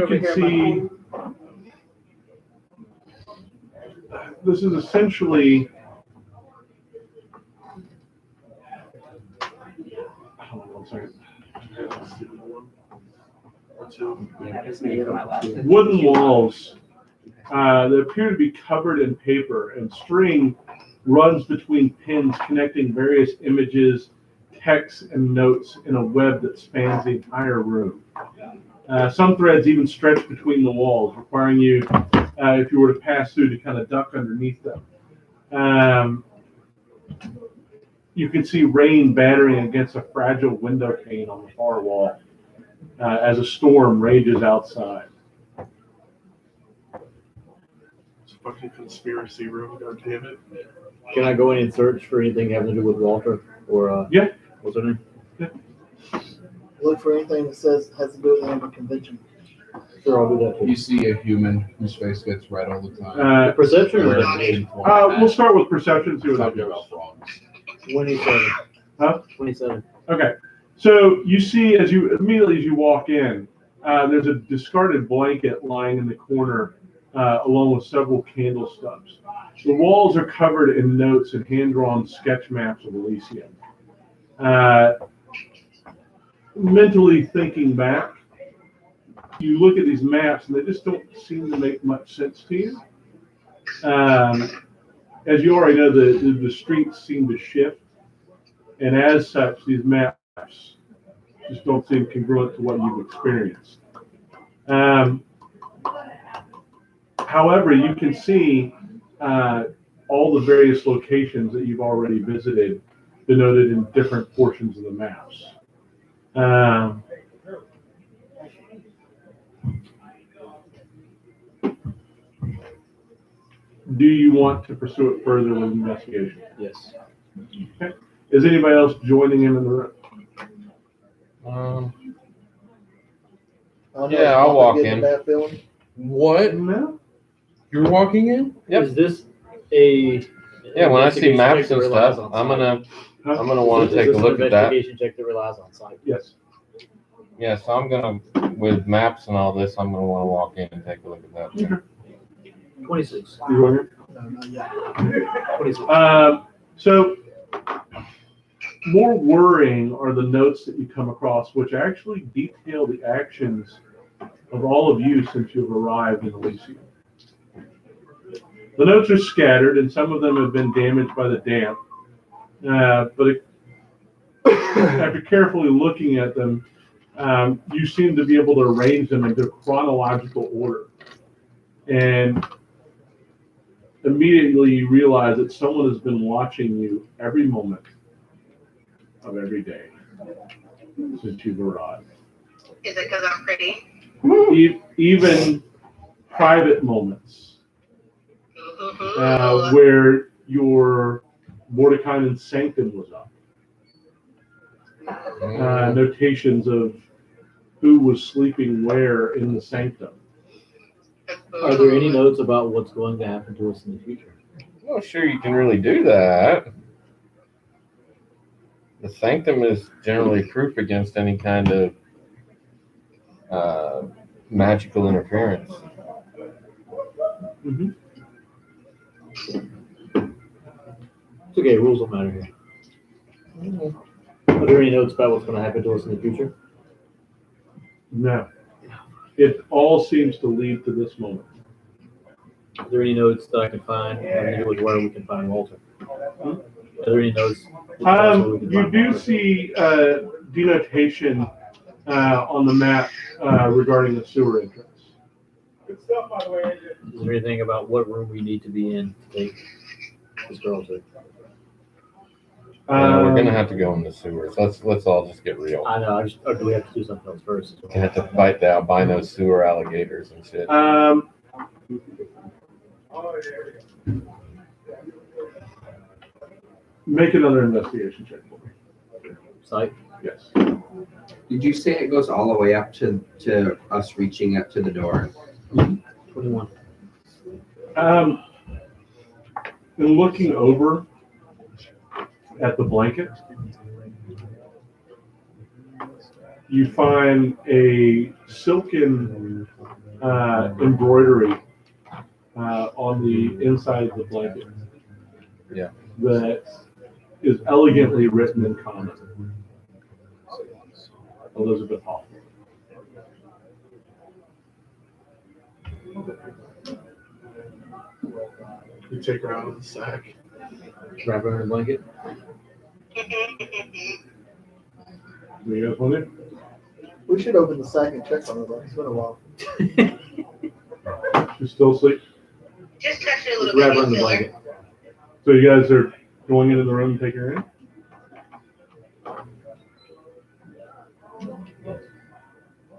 B: can see this is essentially. Hold on one second. Wooden walls that appear to be covered in paper, and string runs between pins connecting various images, texts, and notes in a web that spans the entire room. Some threads even stretch between the walls, requiring you, if you were to pass through, to kind of duck underneath them. You can see rain battering against a fragile window pane on the far wall as a storm rages outside.
G: It's a fucking conspiracy room, God damn it.
D: Can I go in and search for anything having to do with Walter or
B: Yeah.
D: what's her name?
A: Look for anything that says has to do with the Amber Convention.
D: Sure, I'll do that
F: You
D: too.
F: see a human whose face gets red all the time.
D: Perception or
F: Wearing
D: is
F: an
D: that
F: uniform.
B: We'll start with perception, see what
F: Talking
B: that
F: about
B: does.
F: frogs.
D: 27.
B: Huh?
D: 27.
B: Okay, so you see immediately as you walk in, there's a discarded blanket lying in the corner along with several candle stubs. The walls are covered in notes and hand-drawn sketch maps of Elysium. Mentally thinking back, you look at these maps and they just don't seem to make much sense to you. As you already know, the streets seem to shift, and as such, these maps just don't seem congruent to what you've experienced. However, you can see all the various locations that you've already visited denoted in different portions of the maps. Do you want to pursue it further with investigation?
D: Yes.
B: Okay. Is anybody else joining him in the room?
A: I don't know,
C: Yeah,
A: if
C: I'll
A: I'm
C: walk
A: getting
C: in.
A: That feeling.
F: What?
B: No.
F: You're walking in?
C: Yep.
D: Is this a?
C: Yeah, when I see
D: investigation
C: maps
D: check that
C: and
D: relies
C: stuff,
D: on
C: I'm
D: site?
C: gonna want to take a look at that.
D: Investigation check that relies on site.
B: Yes.
C: Yeah, so I'm gonna, with maps and all this, I'm gonna want to walk in and take a look at that.
D: 26.
B: You joining him?
A: No, not yet.
D: 26.
B: So more worrying are the notes that you come across, which actually detail the actions of all of you since you've arrived in Elysium. The notes are scattered, and some of them have been damaged by the damp. But after carefully looking at them, you seem to be able to arrange them into chronological order. And immediately you realize that someone has been watching you every moment of every day since you've arrived.
H: Is it because I'm pretty?
B: Even private moments where your Mordekainen sanctum was up. Notations of who was sleeping where in the sanctum.
D: Are there any notes about what's going to happen to us in the future?
C: I'm not sure you can really do that. The sanctum is generally proof against any kind of magical interference.
B: Mm-hmm.
D: It's okay, rules don't matter here. Are there any notes about what's going to happen to us in the future?
B: No. It all seems to lead to this moment.
D: Are there any notes that I can find having to do with where we can find Walter? Are there any notes?
B: You do see denotation on the map regarding the sewer entrance.
E: Good stuff, by the way, AJ.
D: Is there anything about what room we need to be in to take this girl to?
C: We're gonna have to go in the sewers. Let's all just get real.
D: I know. Or do we have to do something else first?
C: We have to fight the albino sewer alligators and shit.
B: Make another investigation check for me.
D: Site?
B: Yes.
I: Did you say it goes all the way up to us reaching up to the door?
D: 21.
B: In looking over at the blanket, you find a silken embroidery on the inside of the blanket.
C: Yeah.
B: That is elegantly written in common. Elizabeth Hall.
G: You take her out of the sack.
D: Wrap her in a blanket.
B: Do you guys want it?
A: We should open the sack and check on her, though. It's been a while.
B: She's still asleep.
H: Just touch it a
D: Just
H: little
D: wrap
H: bit.
D: her in the
H: feel her.
D: blanket.
B: So you guys are going into the room and taking her in?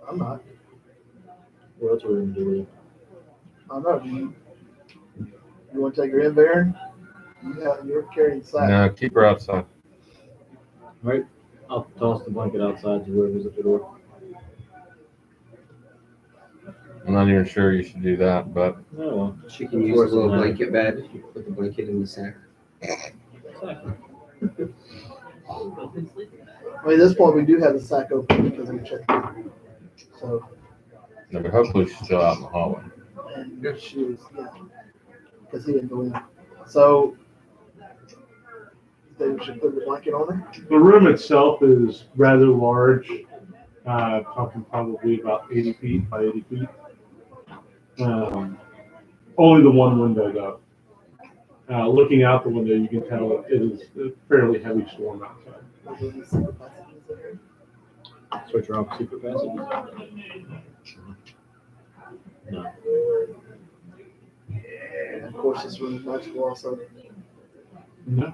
A: I'm not.
D: What else are we going to do with it?
A: I don't know. You want to take her in, Baron? You're carrying the sack.
C: No, keep her outside.
D: Right? I'll toss the blanket outside to whoever's at the door.
C: I'm not even sure you should do that, but
D: Oh, well.
I: She can use a little blanket bed. Put the blanket in the sack.
A: I mean, at this point, we do have the sack open because we checked it. So,
C: no, but hopefully she's still out in the hallway.
A: and she was, because he didn't go in. So they should put the blanket on her.
B: The room itself is rather large, talking probably about 80 feet by 80 feet. Only the one window though. Looking out the window, you can tell it is a fairly heavy storm outside.
D: Switch her off secret passages? No.
A: And of course, this room is magical also.
B: No.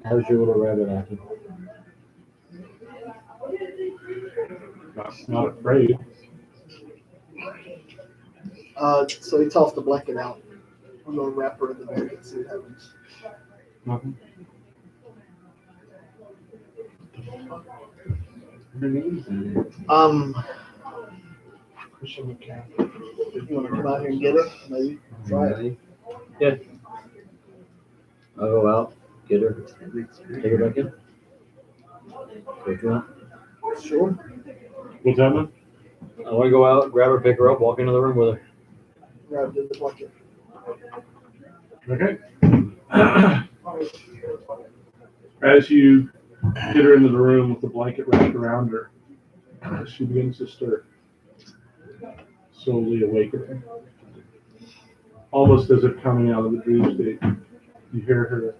D: How's your little rabbit acting?
B: Not afraid.
A: So he tossed the blanket out. I'm gonna wrap her in the blanket and see what happens.
B: Nothing.
A: You wanna come out here and get her? Maybe try it.
D: Yeah. I'll go out, get her, take her back in. Go if you want.
A: Sure.
B: What's happening?
D: I want to go out, grab her, pick her up, walk into the room with her.
A: Grab the blanket.
B: Okay. As you get her into the room with the blanket wrapped around her, she begins to stir, slowly awakening. Almost as if coming out of the dream state, you hear her.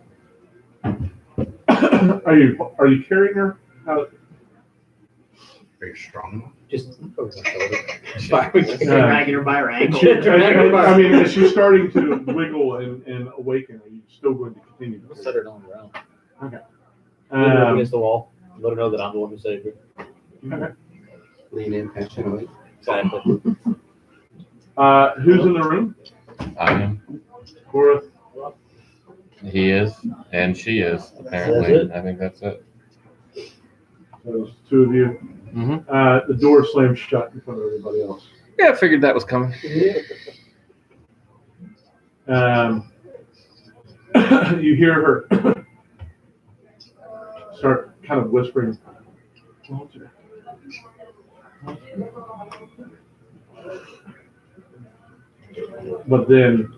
B: Are you carrying her? How?
F: Very strong.
D: Just over my shoulder.
I: Dragging her by her ankle.
B: I mean, as she's starting to wiggle and awaken, are you still going to continue?
D: I'll set her down on the ground.
B: Okay.
D: Lean her up against the wall. Let her know that I'm the one who saved her.
B: Okay.
I: Lean in passionately.
D: Exactly.
B: Who's in the room?
C: I am.
B: Cora.
C: He is, and she is,
D: That's
C: apparently.
D: it?
C: I think that's it.
B: Those two of you.
C: Mm-hmm.
B: The door slams shut in front of everybody else.
C: Yeah, I figured that was coming.
B: You hear her start kind of whispering. Walter. But then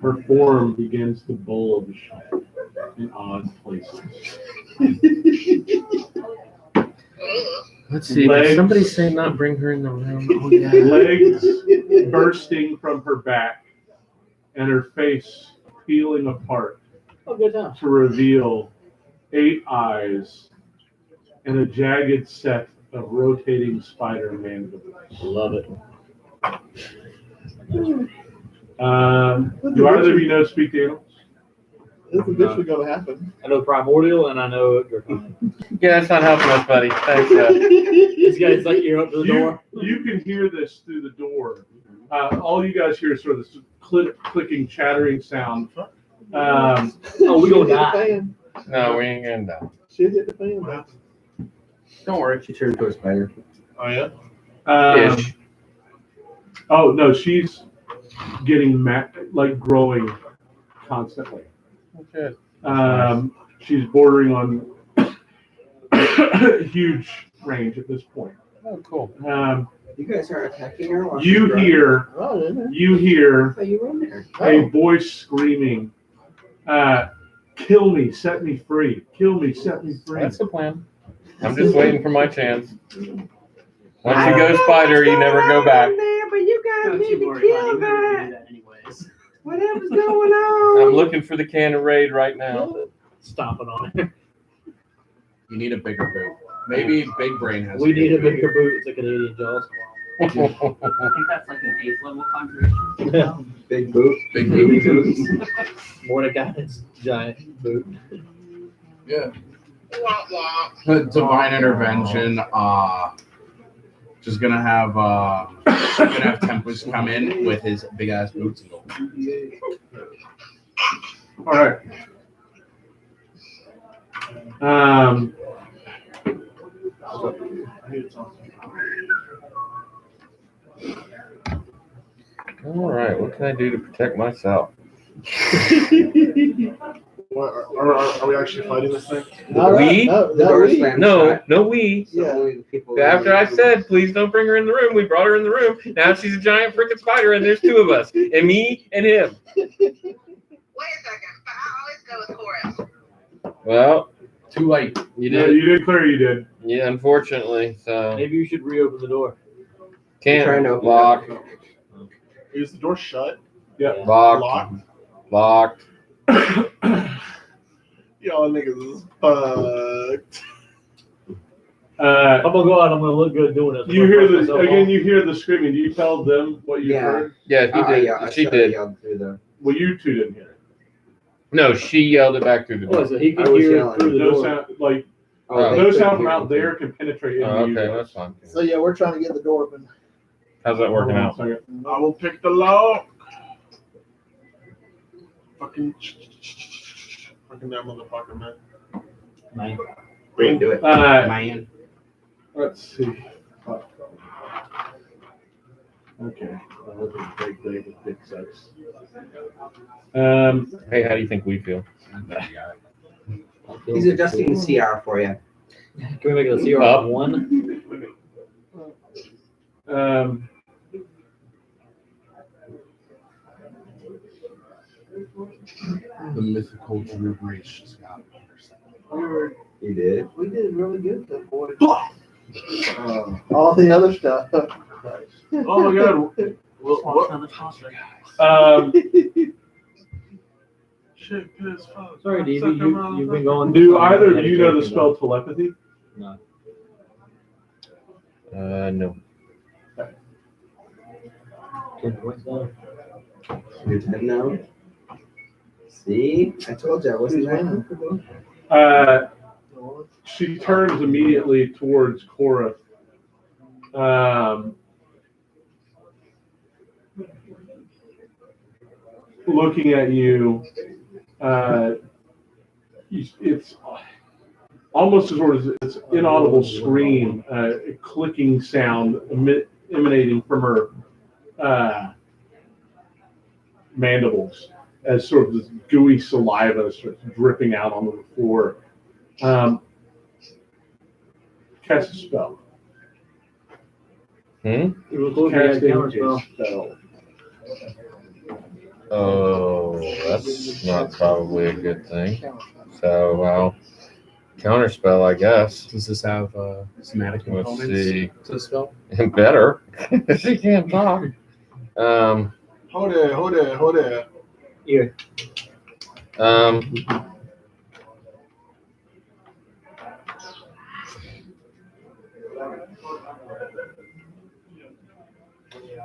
B: her form begins to bulge in odd places.
C: Let's see.
B: Legs.
C: Did somebody say not bring her in the room? Oh, yeah.
B: Legs bursting from her back and her face peeling apart
D: Oh, good now.
B: to reveal 8 eyes and a jagged set of rotating spider mandibles.
D: Love it.
B: Do either of you know speak to animals?
A: It's eventually gonna happen.
D: I know primordial and I know Draconic.
C: Yeah, that's not helping us, buddy. Thanks,
D: This guy's like you're up to the door.
B: You can hear this through the door. All you guys hear is sort of this clicking, chattering sound.
D: Oh, we gonna die.
A: Fan.
C: No, we ain't gonna die.
A: She'll hit the fan.
F: Don't worry.
I: She turned to a spider.
B: Oh, yeah?
C: Ish.
B: Oh, no, she's getting like growing constantly.
C: Good.
B: She's bordering on huge range at this point.
C: Oh, cool.
I: You guys are attacking her while
B: You
I: she's drunk?
B: hear
A: Oh, yeah.
I: I thought you were in there.
B: a voice screaming, kill me, set me free. Kill me, set me free.
C: That's the plan. I'm just waiting for my chance. Once you go spider, you never go back.
E: There, but you guys
I: Don't
E: need
I: you
E: to
I: worry,
E: kill
I: honey. We're gonna do
E: that.
I: that anyways.
E: Whatever's going on.
C: I'm looking for the can of Raid right now.
D: Stomping on it.
F: You need a bigger boot. Maybe Big Brain has.
D: We need a bigger boot. It's a Canadian Jaws.
I: I think that's like an 8th level conjuration. Big boot.
F: Big
I: Baby
F: boots.
I: boots.
D: Mordecai's giant boot.
F: Yeah. Divine intervention. Just gonna have Tempest come in with his big ass boots and go.
B: All right.
C: All right, what can I do to protect myself?
G: What, are we actually fighting this thing?
A: All right,
C: We?
A: no,
I: The
A: no,
I: door
A: we-
I: slammed
C: No,
I: shut.
C: no, we.
I: So
A: Yeah.
I: only the people
C: After I said, please don't bring her in the room, we brought her in the room. Now she's a giant freaking spider, and there's two of us, and me and him.
H: Wait a second, but I always go with chorus.
C: Well,
F: Too late.
C: you
B: Yeah,
C: did.
B: you did clear. You did.
C: Yeah, unfortunately. So
D: Maybe you should reopen the door.
C: can't
I: Trying to open
C: lock,
G: Is the door shut?
C: locked,
G: Locked?
C: locked.
G: Y'all niggas is fucked.
B: Uh,
D: I'm gonna go out. I'm gonna look good doing this.
B: you hear the again. You hear the screaming. Do you tell them what you
I: Yeah.
B: heard?
C: Yeah, he did.
I: Yeah, I
C: She
I: started
C: did.
I: yelling through the.
B: Well, you two didn't hear it.
C: No, she yelled it back through the
D: Oh,
C: door.
D: so he
I: I
D: could
I: was
D: hear it
I: yelling.
D: through the
B: No
D: door.
B: sound, like
C: Oh,
I: they
B: no
I: couldn't
B: sound from
I: hear
B: out
I: anything.
B: there can penetrate into
C: Oh,
B: you.
C: okay,
B: guys.
C: that's fine.
A: So yeah, we're trying to get the door open.
C: How's that working out?
B: Hold on a second.
G: I will pick the lock. Fucking that motherfucker, man.
D: Man.
I: We can do it.
F: Man.
B: Let's see. Okay. That was a big day with big sex.
C: Hey, how do you think we feel?
I: He's adjusting the CR for you.
D: Can we make it a CR
C: Up.
D: 1?
F: The mythical Drew Brees just got
I: You did.
A: We did really good, though, boy. All the other stuff.
G: Oh my god. What? Shit, piss, fuck.
D: Sorry, DV,
G: Suck them
D: you've been
G: motherfucker.
D: going.
B: do either of you know the spell telepathy?
D: No.
C: No.
D: 10 points down.
I: You're 10 now. See? I told you I wasn't that.
B: She turns immediately towards Cora. Looking at you, it's almost as sort of it's inaudible scream, a clicking sound emanating from her mandibles as sort of this gooey saliva starts dripping out onto the floor. Cast a spell.
D: It was looking at
B: Casting
D: counter
B: a
D: spell.
B: spell.
C: Oh, that's not probably a good thing. So, well, counterspell, I guess.
F: Does this have somatic
C: Let's
F: components
C: see.
F: to the spell?
C: Better. She can't talk.
G: Hold it.
D: Here.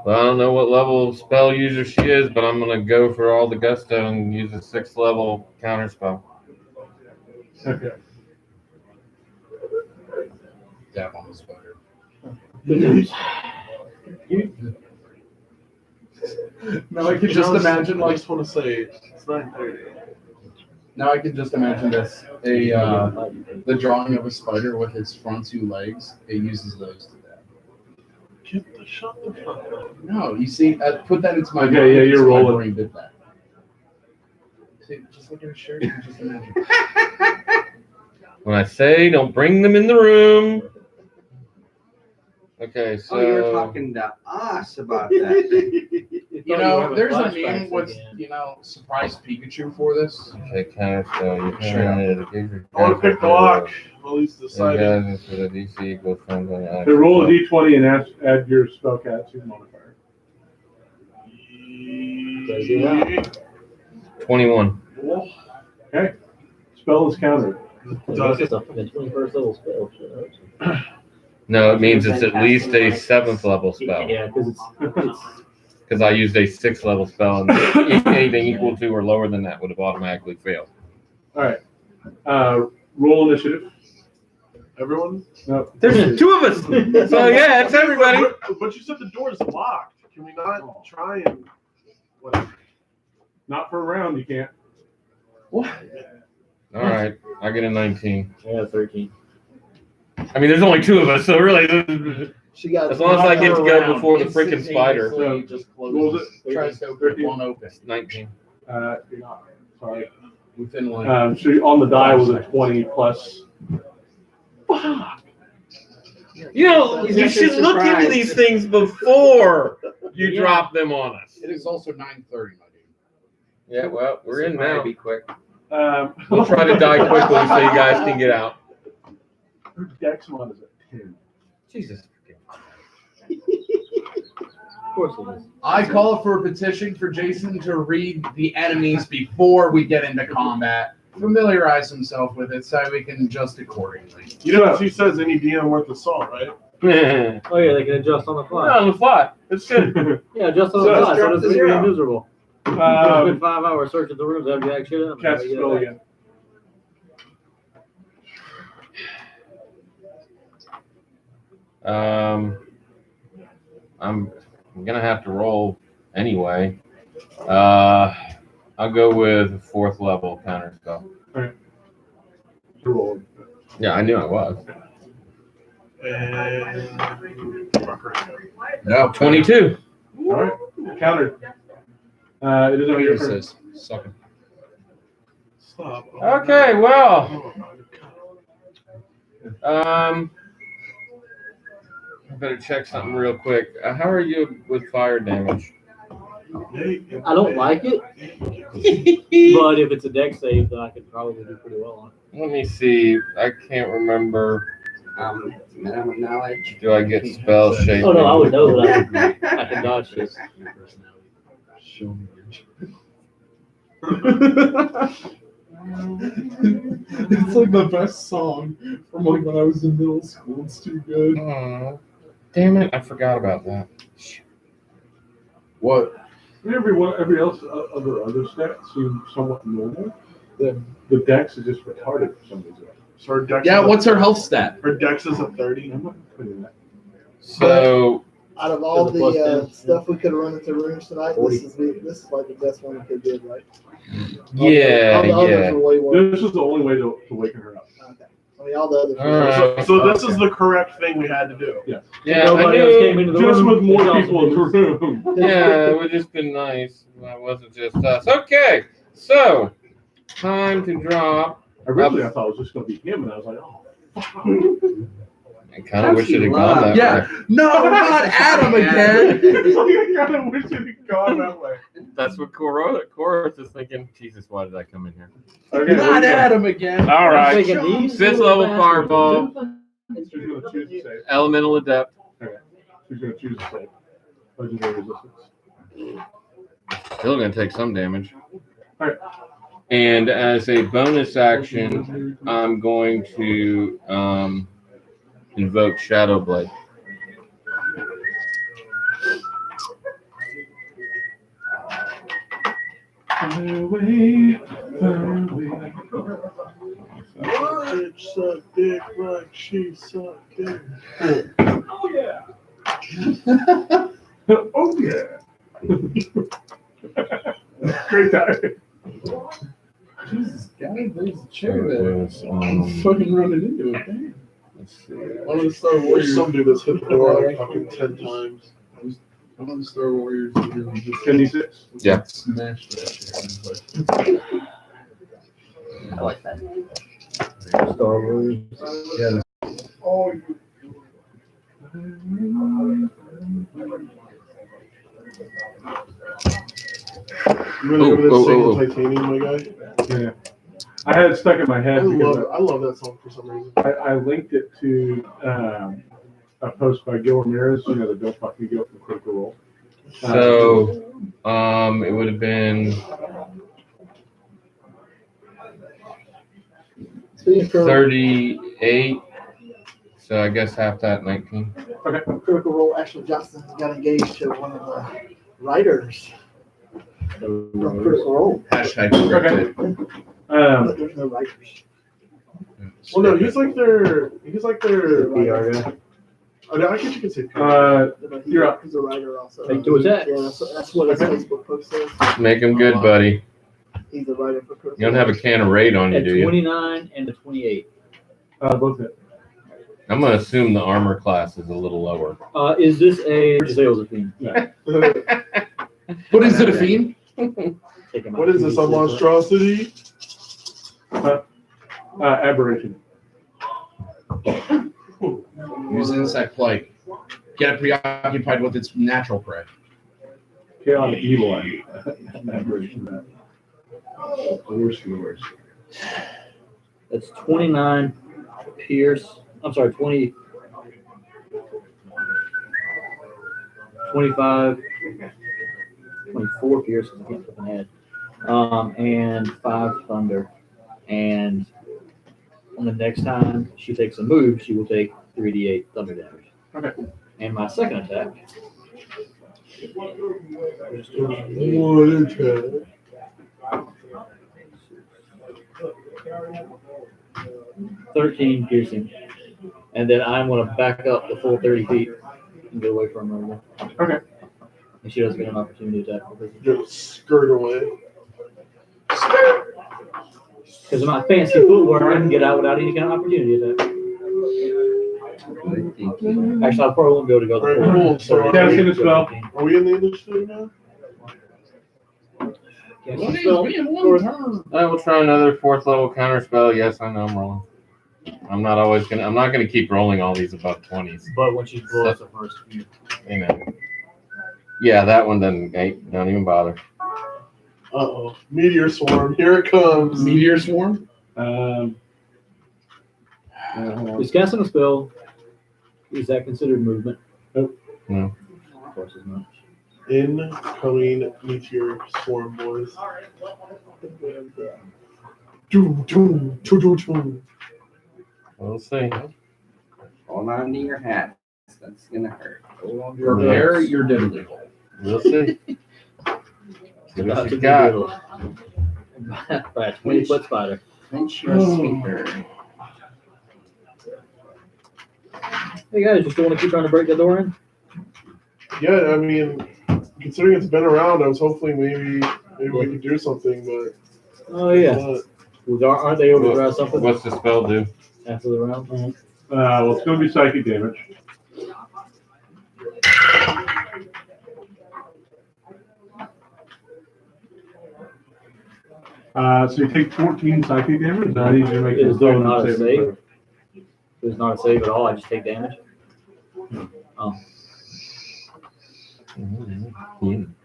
C: Well, I don't know what level spell user she is, but I'm gonna go for all the gusto and use a 6th level counterspell.
B: Okay.
F: Dab on the spider. Now I can just imagine
G: I
F: like
G: just want to say it's 9:30.
F: now I can just imagine this the drawing of a spider with its front two legs. It uses those to dab.
G: Shut the fuck up.
F: No, you see, put that into my
B: Okay,
F: brain,
B: yeah, you're
F: so my
B: rolling.
F: brain did that. See, just look at his shirt and just imagine.
C: When I say don't bring them in the room. Okay, so.
I: Oh, you were talking to us about that.
F: You know, there's a meme with, surprise Pikachu for this.
C: Okay, counterspell. You
F: Sure.
C: can
G: I want to pick the lock. At least decided.
C: Yeah, for the DC equals something.
B: So roll a d20 and add your spellcasting modifier.
C: 21.
B: Okay. Spell is countered.
D: That's just a fucking 21st level spell. Shit.
C: No, it means it's at least a 7th level spell.
D: Yeah, because it's
C: Because I used a 6th level spell, and anything equal to or lower than that would have automatically failed.
B: All right. Roll initiative.
G: Everyone?
B: No.
C: There's 2 of us! So yeah, it's everybody.
G: But you said the door is locked. Can we not try and whatever?
B: Not for a round, you can't.
G: What?
C: All right, I get a 19.
D: yeah, 13.
C: I mean, there's only 2 of us, so really,
A: She got.
C: as long as I get to go before the freaking spider.
D: Just
B: What was
D: closes.
F: Tries to open
B: 13.
F: one open.
C: 19.
B: You're not. Sorry.
F: Within like
B: So on the die was a 20 plus. Fuck.
C: You know,
E: He's
C: you
E: actually
C: should look into
E: surprised.
C: these things before you
F: Yeah.
C: drop them on us.
F: it is also 9:30, my dude.
C: Yeah, well, we're in
I: This might
C: now.
I: Be quick.
C: We'll try to die quickly so you guys can get out.
B: Her Dexmon is at 10.
C: Jesus.
D: Of course it is.
F: I call for a petition for Jason to read the enemies before we get into combat. Familiarize himself with it so we can adjust accordingly.
G: You know, she says any DM worth the salt, right?
D: Oh yeah, they can adjust on the fly.
C: On the fly. It's good.
D: Yeah, adjust on
G: So
D: the
G: it's
D: fly.
G: drop
D: So
G: to
D: doesn't
G: zero.
D: be miserable. It's been 5 hours searching the rooms after jack shit up.
B: Cast spell again.
C: I'm gonna have to roll anyway. I'll go with 4th level counter spell.
B: Roll.
C: Yeah, I knew I was.
G: And
F: No,
C: 22.
B: All right. Countered. It is on your turn.
F: says sucking.
G: stop.
C: Okay, well,
G: Oh, my God.
C: I better check something real quick. How are you with fire damage?
D: I don't like it, but if it's a deck save, then I could probably do pretty well on it.
C: Let me see. I can't remember.
I: Minimum knowledge.
C: Do I get spell shaping?
D: Oh no, I would know that I can dodge this.
F: Show me. It's like the best song from like when I was in middle school. It's too good.
C: Oh, damn it! I forgot about that.
F: What?
B: Every else other stats seem somewhat normal.
F: The-
B: The dex is just retarded for some reason.
G: So her dex
F: Yeah,
G: is
F: what's her health stat?
G: her dex is a 30.
B: I'm not putting that.
C: So
A: Out of all
D: Is it plus
A: the
D: 10?
A: stuff we could have run into rooms tonight,
D: 40.
A: this is like the best one we could do, right?
C: yeah,
A: All the others
C: yeah.
A: were way worse.
B: This is the only way to waken her up.
A: Okay. I mean, all the others.
C: All right.
G: So this is the correct thing we had to do.
C: Yeah, I
D: Nobody else came
C: knew.
D: into the
B: Just
D: room.
B: with more
D: It's
B: people in the
D: also-
B: room.
C: Yeah, it would just been nice. That wasn't just us. Okay, so time to drop.
B: Originally, I thought it was just going to be him, and I was like, oh.
C: I kind of wish it had gone that
F: Yeah.
C: way.
F: No, not Adam again.
B: It's like, I kind of wish it had gone that way.
C: That's what Chorus is thinking. Jesus, why did I come in here?
B: Okay,
F: Not Adam again.
C: All
D: I'm
C: right.
D: thinking these
C: 5th
D: little
C: level
D: bastards.
C: fireball.
B: She's going to choose to save.
C: Elemental Adept.
B: She's going to choose to save. Legendary resistance.
C: Still going to take some damage.
B: Alright.
C: And as a bonus action, I'm going to invoke Shadow Blade.
B: Far away, far away.
G: Bitch suck dick like she sucked dick.
B: Oh, yeah. Oh, yeah. Great time.
F: Jesus, guys, there's a
C: So
F: chair
C: it
F: there.
C: was,
F: I'm fucking running into it. Damn.
C: let's see.
F: One of the Star
G: There's
F: Warriors.
G: some dude that's hit the door like fucking 10 times.
F: One of the Star Warriors really just
B: 10d6.
C: Yeah.
F: smashed that chair.
I: I like that.
D: Star Wars.
B: Oh, you.
G: You really over this
C: Oh,
G: singing
C: oh, oh.
G: Titanium, my guy?
B: Yeah. I had it stuck in my head because
G: I love that song for some reason.
B: I linked it to a post by Gil Ramirez, you know, the Don't Fuck Me Gil from Critical Role.
C: So, it would have been
A: Speaking of
C: 38. So I guess half that, 19.
A: Critical Role, Ashley Johnson got engaged to one of the writers from Critical Role.
F: Hashtag corrected.
A: But there's no writers.
G: Well, no, he's like their
D: PR guy.
G: I guess you could say
A: But
B: You're up.
A: He's a writer also.
D: Take two attacks.
A: Yeah, that's what his Facebook post says.
C: Make him good, buddy.
A: He's a writer for Critical
C: You don't have a can of Raid on you,
D: At
C: do you?
D: 29 and a 28.
B: Both hit.
C: I'm going to assume the armor class is a little lower.
D: Is this a Giselle's a theme?
F: What is it, a fiend?
D: Take him out.
G: What is this, a monstrosity?
B: Aberration.
F: Use insect plague. Get it preoccupied with its natural prey.
B: Chaotic evil. Aberration. The worst of the worst.
D: That's 29 Pierce. I'm sorry, 20. 25. 24 Pierce. I can't flip my head. And 5 Thunder. And on the next time she takes a move, she will take 3d8 thunder damage.
B: Okay.
D: And my second attack. 13 piercing. And then I'm going to back up the full 30 feet and get away from her.
B: Okay.
D: And she doesn't get an opportunity to attack.
G: Just skirt away.
D: Because of my fancy footwear, I can get out without any kind of opportunity attack. Actually, I probably won't be able to go
G: Alright,
D: the
G: cool. So
B: Casting a spell.
G: are we in the initiative now?
C: We'll try another 4th level counter spell. Yes, I know I'm rolling. I'm not gonna keep rolling all these above 20s.
D: But when she blows the first few.
C: Amen. Yeah, that one doesn't. Hey, don't even bother.
G: Uh-oh. Meteor swarm. Here it comes.
F: Meteor swarm?
D: Is casting a spell, is that considered movement?
C: No.
D: Of course it's not.
G: Incoming meteor swarm, boys. Doom, doom, doom, doom, doom.
C: We'll see.
I: Hold on to your hat. That's gonna hurt.
F: Prepare your diddly hole.
C: We'll see. See what
D: About
C: you
D: to
C: got.
D: By a 20-foot spider.
I: Clench your sphincter.
D: Hey guys, you still want to keep trying to break the door in?
G: Yeah, I mean, considering it's been around, I was hoping maybe we could do something, but
D: Oh yeah. Aren't they over to grab something
C: What's the spell do?
D: after the round?
B: Well, it's going to be psychic damage. So you take 14 psychic damage. I need you to make
D: Is
B: a
D: there
B: wisdom
D: not a
B: saving
D: save?
B: throw.
D: There's not a save at all. I just take damage. Oh. Only him.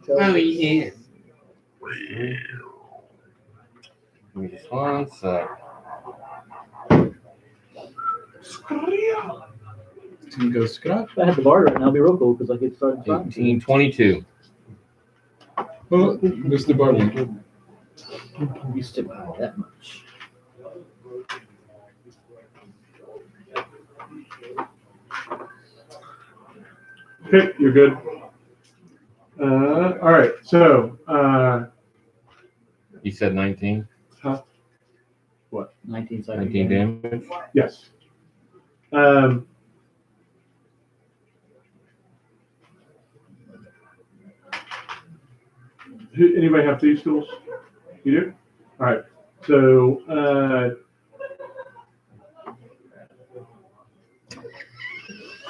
I: Oh, yeah.
C: Give me just one sec.
F: Team goes scratch.
D: If I had the bar right now, it'd be real cool because I get started.
C: 18, 22.
F: Oh, Mr. Barney.
D: You stick by that much.
B: Okay, you're good. All right, so
C: You said 19?
D: 19 seconds.
C: 19 damage?
B: yes. Anybody have thieves tools? You do? All right. So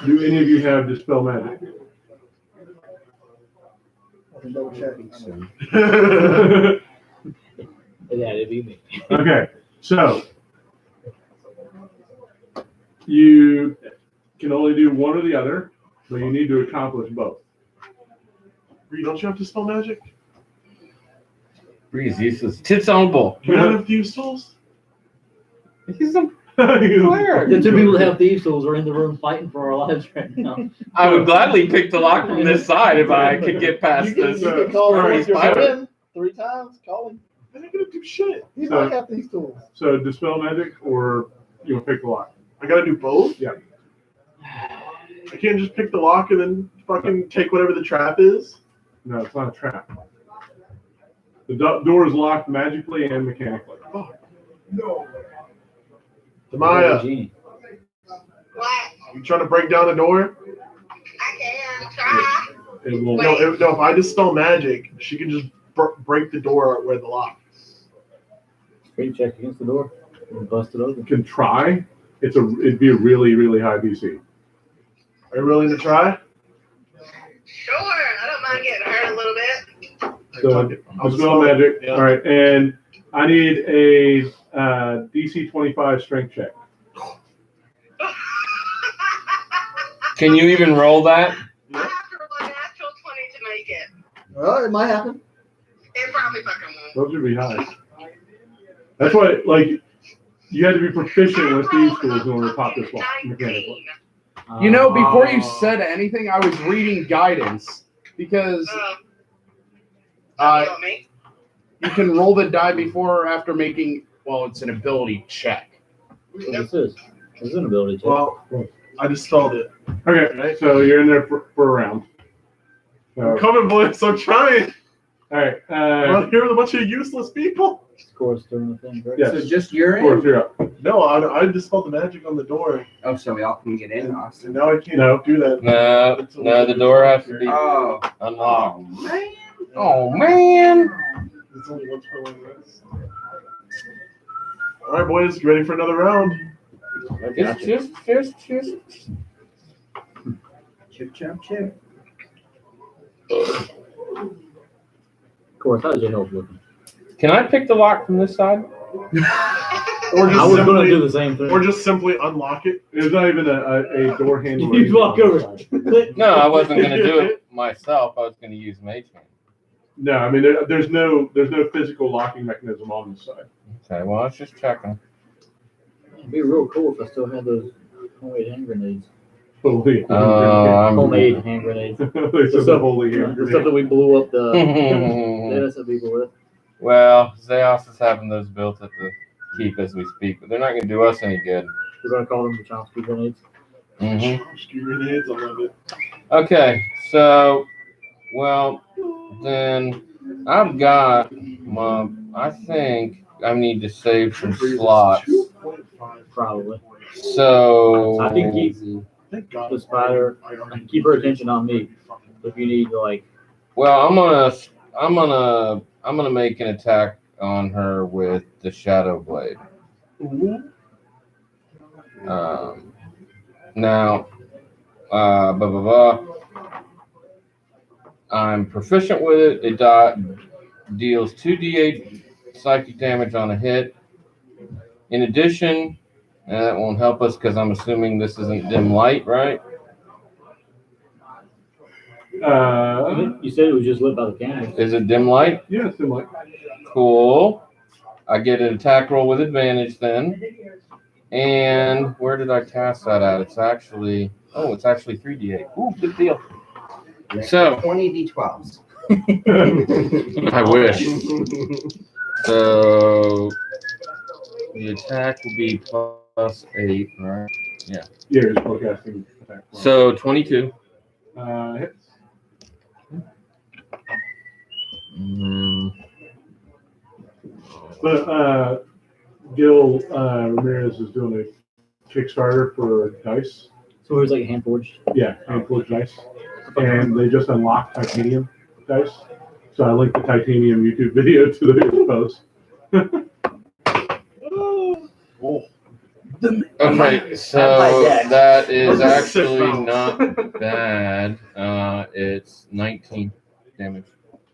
B: do any of you have Dispel Magic?
D: Yeah, it'd be me.
B: Okay, so you can only do one or the other, but you need to accomplish both.
G: Bree, don't you have to spell magic?
C: Breeze useless. Tits on bull.
G: You don't have thieves tools?
C: He's a
D: The two people that have thieves tools are in the room fighting for our lives right now.
C: I would gladly pick the lock from this side if I could get past this.
A: You can call
B: Alright,
A: him your
C: spider.
A: friend 3 times. Call him.
G: I ain't gonna do shit.
A: He
B: So-
A: might have these tools.
B: So Dispel Magic, or you want to pick the lock?
G: I gotta do both?
B: Yeah.
G: I can't just pick the lock and then fucking take whatever the trap is?
B: No, it's not a trap. The door is locked magically and mechanically.
G: Tamaya,
D: Genie.
H: What?
G: you trying to break down the door?
H: I can try.
B: It will.
G: No, if I dispel magic, she can just break the door where the lock.
D: Straight check against the door and bust it open.
B: Can try. It'd be a really, really high DC.
G: Are you willing to try?
H: Sure, I don't mind getting hurt a little bit.
B: So dispel magic.
G: Yeah.
B: All right, and I need a DC 25 strength check.
C: Can you even roll that?
H: I have to roll a natural 20 to make it.
A: Well, it might happen.
H: It probably fucking won't.
B: Those would be high. That's why, like, you had to be proficient with these tools in order to pop this lock mechanically.
F: You know, before you said anything, I was reading guidance because
H: Me?
F: you can roll the die before or after making, well, it's an ability check.
D: This is an ability check.
G: Well, I just spelled it.
B: Okay, so you're in there for a round. So,
G: I'm coming, boys. I'm trying.
B: all right.
G: I'm out here with a bunch of useless people.
D: Scores during the thing, correct?
B: Yes.
I: So just you're
B: Of course,
I: in?
B: you're up.
G: No, I dispelled the magic on the door,
I: Oh, so we all can get in,
G: and
I: Austin.
G: now I can't
B: No.
G: do that.
C: No, the door has to be
I: Oh,
C: unlocked.
I: man.
C: Oh man!
G: There's only one spell like this. All right, boys, you ready for another round?
C: It's just.
I: Chip, chop, chip.
D: Of course, how does your health looking?
C: Can I pick the lock from this side?
G: Or
D: I
G: just
D: was going to do
G: simply,
D: the same thing.
G: or just simply unlock it.
B: There's not even a door handle.
D: You walk over. Click.
C: No, I wasn't gonna do it myself. I was gonna use Mage Hand.
B: No, I mean there's no physical locking mechanism on this side.
C: Okay, well, I was just checking.
D: It'd be real cool if I still had those homemade hand grenades.
B: Holy.
D: Homemade hand grenades.
B: They said the holy hand
D: The stuff that we blew up the
C: Um,
D: innocent people with.
C: well, Zeos is having those built at the keep as we speak, but they're not gonna do us any good.
D: We're going to call them the Chomsky grenades.
C: hmm
G: Skew grenades, I love it.
C: Okay, so, well, then I've got I think I need to save some slots.
G: 2.5.
D: Probably.
C: So
D: I can keep
G: Thank God.
D: the spider. I can keep her attention on me. If you need to, like,
C: well, I'm gonna make an attack on her with the Shadow Blade. Now, blah blah blah. I'm proficient with it. It deals 2d8 psychic damage on a hit. In addition, and that won't help us because I'm assuming this isn't dim light, right?
D: you said it was just lit by the candles.
C: Is it dim light?
B: Yeah, it's like
C: Cool. I get an attack roll with advantage then. And where did I cast that at? It's actually 3d8. Ooh, good deal. So
I: 20 d12s.
C: I wish. So the attack will be +8, right?
B: yeah, it's spellcasting attack.
C: So 22.
B: Hits. But Gil Ramirez is doing a Kickstarter for dice.
D: So it was like hand forged.
B: Yeah, hand-forged dice. And they just unlocked titanium dice. So I linked the titanium YouTube video to the post.
C: Okay, so that is actually not bad. It's 19 damage.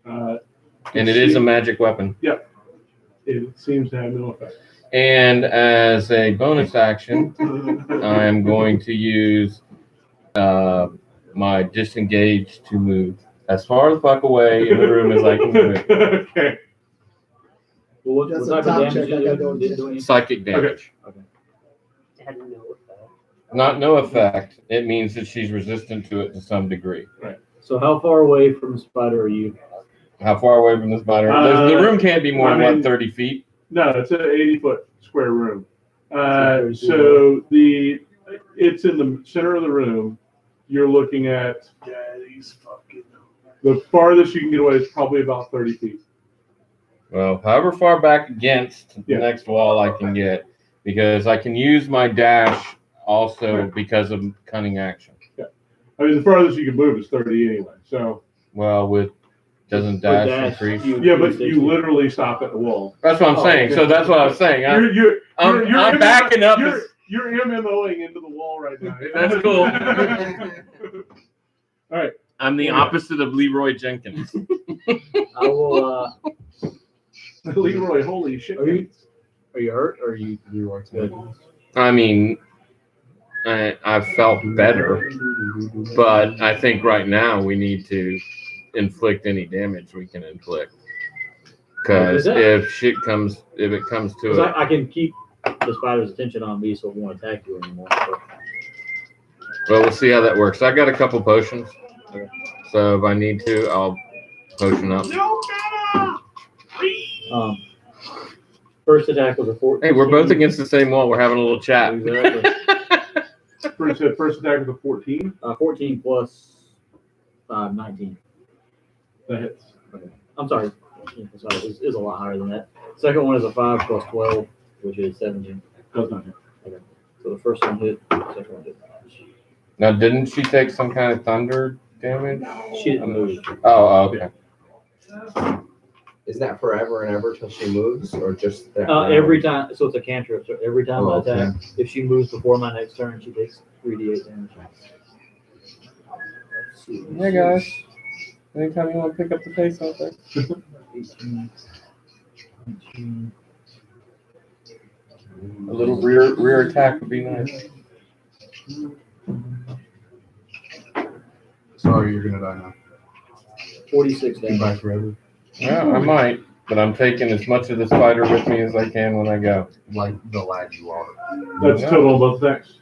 C: And it is a magic weapon.
B: It seems to have no effect.
C: And as a bonus action, I am going to use my disengage to move as far the fuck away in the room as I can move.
B: Okay.
D: Well, what
A: That's
D: type
A: a
D: of
A: top
D: damage
A: check.
D: did
A: I
D: it
A: gotta
D: do?
A: go
D: Did it do any-
C: Psychic damage. Not no effect. It means that she's resistant to it to some degree.
D: So how far away from the spider are you?
C: How far away from the spider? The room can't be more than 30 feet.
B: No, it's an 80-foot square room.
D: So
B: So it's in the center of the room. You're looking at
G: Yeah, he's fucking.
B: the farthest you can get away is probably about 30 feet.
C: Well, however far back against the
B: Yeah.
C: next wall I can get, because I can use my dash also because of cunning action.
B: I mean, the farthest you can move is 30 anyway. So
C: Well, doesn't dash increase?
B: yeah, but you literally stop at the wall.
C: That's what I'm saying.
B: okay.
C: So that's what I was saying.
B: You're
C: I'm backing up.
B: You're MMOing into the wall right now.
C: That's cool.
B: All right.
C: I'm the opposite of Leroy Jenkins.
D: I will.
B: Leroy, holy shit.
D: Are you hurt or are you?
F: You are
D: Good.
C: I mean, I felt better, but I think right now we need to inflict any damage we can inflict. Because if it comes to
D: 'Cause
C: it,
D: I can keep the spider's attention on me, so it won't attack you anymore. So.
C: well, we'll see how that works. I got a couple potions,
D: Okay.
C: so if I need to, I'll potion up.
D: First attack was a 14.
C: Hey, we're both against the same wall. We're having a little chat.
D: Exactly.
B: First attack with a 14.
D: 14 plus 19.
B: That hits.
D: I'm sorry. Yeah, sorry, it's a lot higher than that. Second one is a 5 plus 12, which is 17.
B: Does not hit.
D: So the first one hit, the second one hit.
C: Now, didn't she take some kind of thunder damage?
D: She didn't move.
C: Oh, okay.
I: Is that forever and ever till she moves, or just that?
D: Every time, so it's a cantrip. So every time I
I: Oh,
D: attack, if she moves before my next turn, she takes 3d8 damage.
C: Yeah, guys. Anytime you want to pick up the pace out there.
D: 18, 19.
C: A little rear attack would be nice.
F: Sorry, you're gonna die now.
D: 46
F: Goodbye
D: damage.
F: forever.
C: Yeah, I might, but I'm taking as much of the spider with me as I can when I go.
F: Like the lad you are.
B: That's total of both attacks.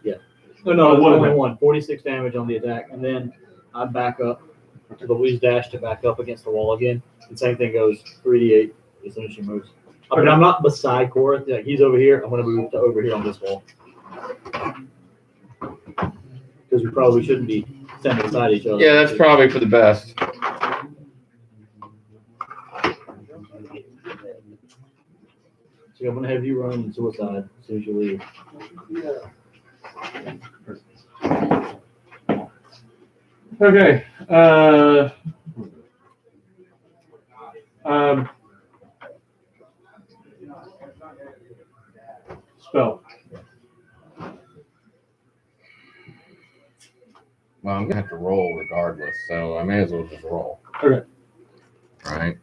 D: Oh, no, it's
B: One
D: only
B: attack.
D: one. 46 damage on the attack. And then I back up to the Louise dash to back up against the wall again. And same thing goes 3d8 as soon as she moves. I mean, I'm not beside Cora. Like, he's over here. I'm going to move to over here on this wall. Because we probably shouldn't be standing beside each other.
C: Yeah, that's probably for the best.
D: So I'm going to have you run suicide as soon as you leave.
B: Okay. Spell.
C: Well, I'm gonna have to roll regardless, so I may as well just roll.
B: Okay.
C: Right.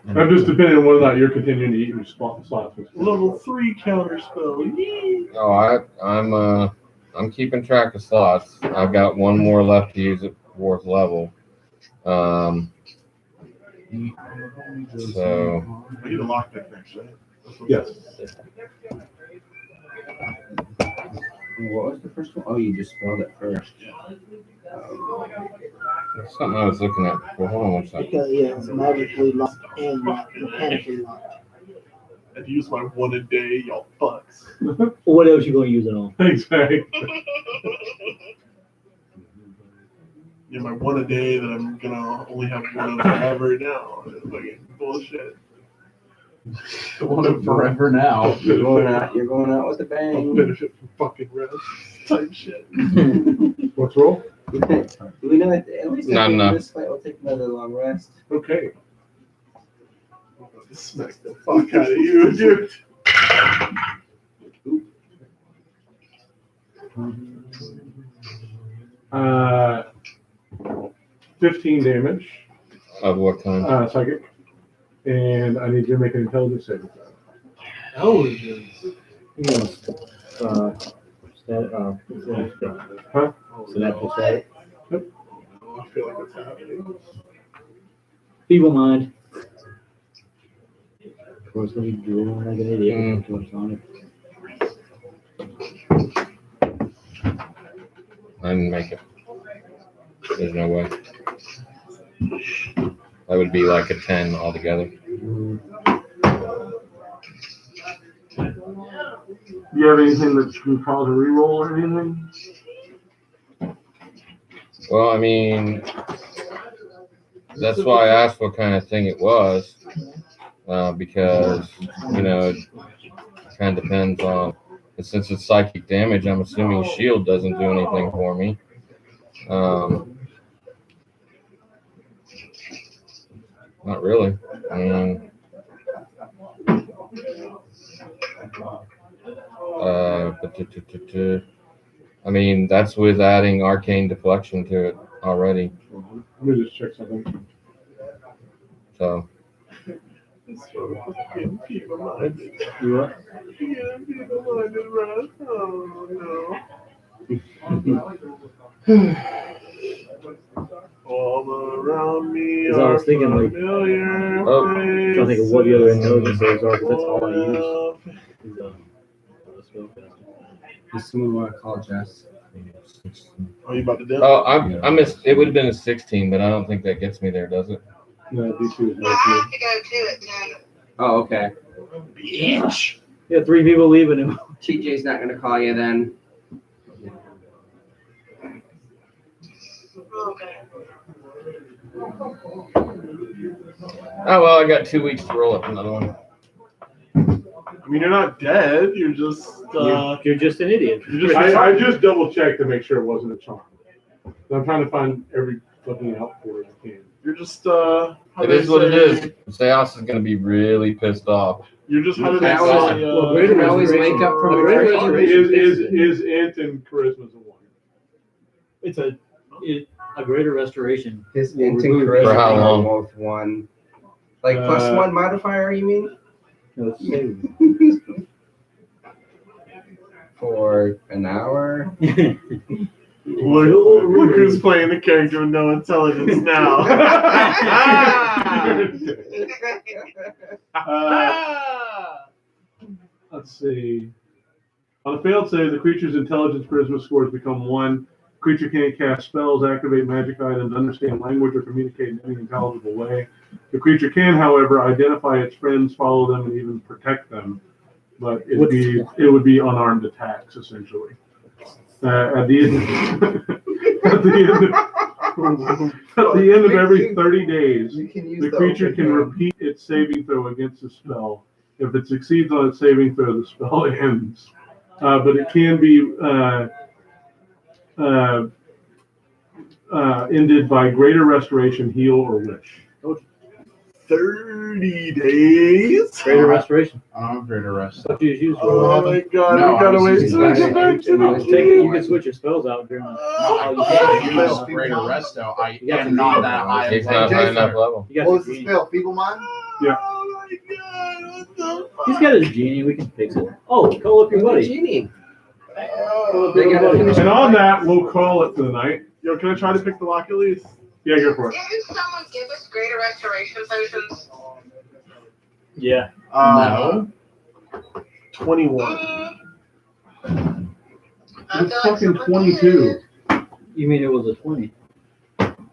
B: I'm just depending on whether or not you're continuing to eat your slots.
G: Level 3 counter spell. Yee!
C: Oh, I'm keeping track of slots. I've got one more left to use at 4th level. So
G: I need a lockpick next, right?
B: Yes.
I: What was the first one? Oh, you just spelled it first.
C: there's something I was looking at before. Hold on one second.
A: Because, yeah, it's magically locked and mechanically locked.
G: I'd use my one a day, y'all fucks.
D: What else you going to use it on?
B: Exactly.
G: Yeah, my one a day that I'm gonna only have one of forever now. It's fucking bullshit.
F: One of forever now.
I: You're going out with a
G: I'll
I: bang.
G: benefit from fucking rest type shit.
B: What's roll?
I: Do we know at least
C: Not enough.
I: this fight will take another long rest?
B: Okay.
G: Smack the fuck out of you, dude.
B: Uh, 15 damage,
C: Of what kind?
B: psychic, and I need you to make an intelligence saving throw.
G: Oh, it is.
B: Huh?
D: Synaptic static.
G: I feel like it's happening.
D: Feeble mind. Of course, let me drool like an idiot. Too much on it.
C: I didn't make it. There's no way. That would be like a 10 altogether.
B: Do you have anything that can cause a reroll or anything?
C: Well, I mean, that's why I asked what kind of thing it was, because, you know, it kind of depends on, since it's psychic damage, I'm assuming shield doesn't do anything for me. Not really. I mean, that's with adding arcane deflection to it already.
B: Let me just check something.
C: So
G: People minded.
D: You what?
G: People minded, right? Oh, no. All around me
D: 'Cause I was thinking, like,
G: familiar
D: I'm trying to think of what the other intelligences are, 'cause that's all I use. Is, spellcaster.
I: Does someone want to call Jess?
G: Are you about to dip?
C: oh, I missed. It would have been a 16, but I don't think that gets me there, does it?
B: No, DC is
H: No, I have to go too at 10.
I: Oh, okay.
G: Bitch.
D: Yeah, 3 people leaving him.
I: TJ's not gonna call you then.
H: Okay.
C: Oh well, I got 2 weeks to roll up another one.
G: I mean, you're not dead. You're just.
D: You're just an idiot.
B: I just double checked to make sure it wasn't a charm. I'm trying to find every fucking out for it I can.
G: You're just. How
C: It
G: do
C: is
G: they
C: what it
G: say-
C: is. Seance is gonna be really pissed off.
G: You're just. How do they
I: That
G: say?
I: was-
D: Well, greater
I: can always
D: restoration-
I: wake up from
D: a
I: a
D: greater
I: dream.
D: restoration.
B: Is int and charisma's a 1?
D: It's a greater restoration.
I: His
D: Will
I: int and
D: remove-
I: charisma
C: For how
I: are
C: long?
I: both 1. Like plus 1 modifier, you mean?
D: No, it's saving.
I: For an hour?
G: Look who's playing the character with no intelligence now.
B: Let's see. On a failed save, the creature's intelligence charisma scores become 1. Creature can't cast spells, activate magic items, understand language, or communicate in any intelligible way. The creature can, however, identify its friends, follow them, and even protect them. But it would be unarmed attacks, essentially. At the end of every 30 days,
I: You can use
B: the creature can repeat its saving throw against the spell. If it succeeds on its saving throw, the spell ends. But it can be ended by greater restoration, heal, or wish.
G: 30 days?
D: Greater restoration.
F: I don't have greater rest.
D: What do you use?
G: Oh my god,
F: No,
G: we gotta
F: I was
G: wait
F: using
G: till we
F: that.
G: get back to
I: Let's
D: Take it.
G: the
D: You can switch your spells out during the.
F: I
D: you
F: can't
D: got-
F: use greater rest though. I
D: You got
F: am
D: some
F: not
D: genie.
F: that high.
C: He's
F: of
C: not high
F: level.
C: enough level.
D: You got
A: What was
D: some
A: the
D: genie.
A: spell? Feeble mind?
B: Yeah.
G: Oh my god, what the fuck?
D: He's got his genie. We can fix it. Oh, call up your buddy.
I: Genie.
G: Oh,
I: They gotta finish
B: And on that, we'll call it for the night.
G: Yo, can I try to pick the lock at least?
B: Yeah, go for it.
H: Didn't someone give us greater restoration potions?
D: Yeah.
F: No.
G: 21.
B: It's fucking 22.
D: You mean it was a 20?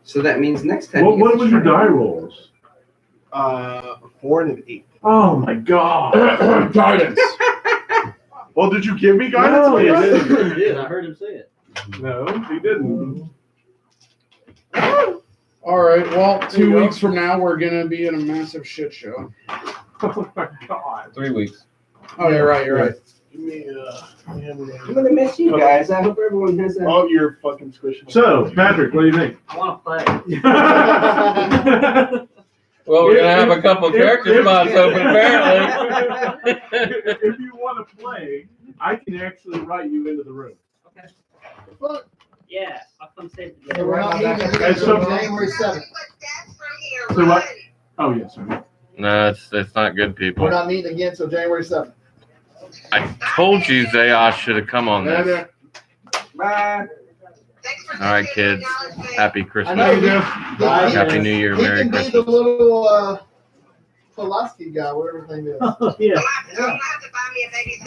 I: So that means next time.
B: What
I: you get
B: was
I: to
B: your
I: try-
B: die rolls?
G: 4 and an 8.
B: Oh my god.
F: Guidance.
G: Well, did you give me guidance?
B: No, you
G: Yes.
B: didn't.
D: He did. I heard him say it.
B: No, he didn't.
F: All right. Well,
B: There
F: 2
B: you go.
F: weeks from now, we're gonna be in a massive shit show.
B: Oh my god.
C: 3 weeks.
F: Oh, you're right. You're right.
G: Give me
I: I'm gonna miss you guys. I hope everyone has a.
G: Oh, you're fucking squishing.
B: So, Patrick, what do you think?
D: I want to play.
C: Well, we're gonna have a
B: If-
C: couple
B: if-
C: character
B: if-
C: spots open apparently.
B: If you want to play, I can actually write you into the room.
J: Yeah, I'll come save the
A: So we're not meeting again
B: And so-
A: until January 7th.
H: But that's from here,
B: So what?
H: run.
B: Oh, yes, sir.
C: No, it's not good,
A: We're
C: people.
A: not meeting again until January 7th.
C: I told you Zayas should have come on
B: There,
C: this.
B: there.
I: Bye.
H: Thanks for
C: All right,
H: giving me
C: kids.
H: acknowledgement.
C: Happy
A: I know
C: Christmas.
A: he-
D: Bye,
C: Happy
D: guys.
C: New Year.
A: He
C: Merry
A: can be the
C: Christmas.
A: little Pulaski guy, whatever his name is.
D: Yeah.
H: I'm gonna have to buy me a babysitter.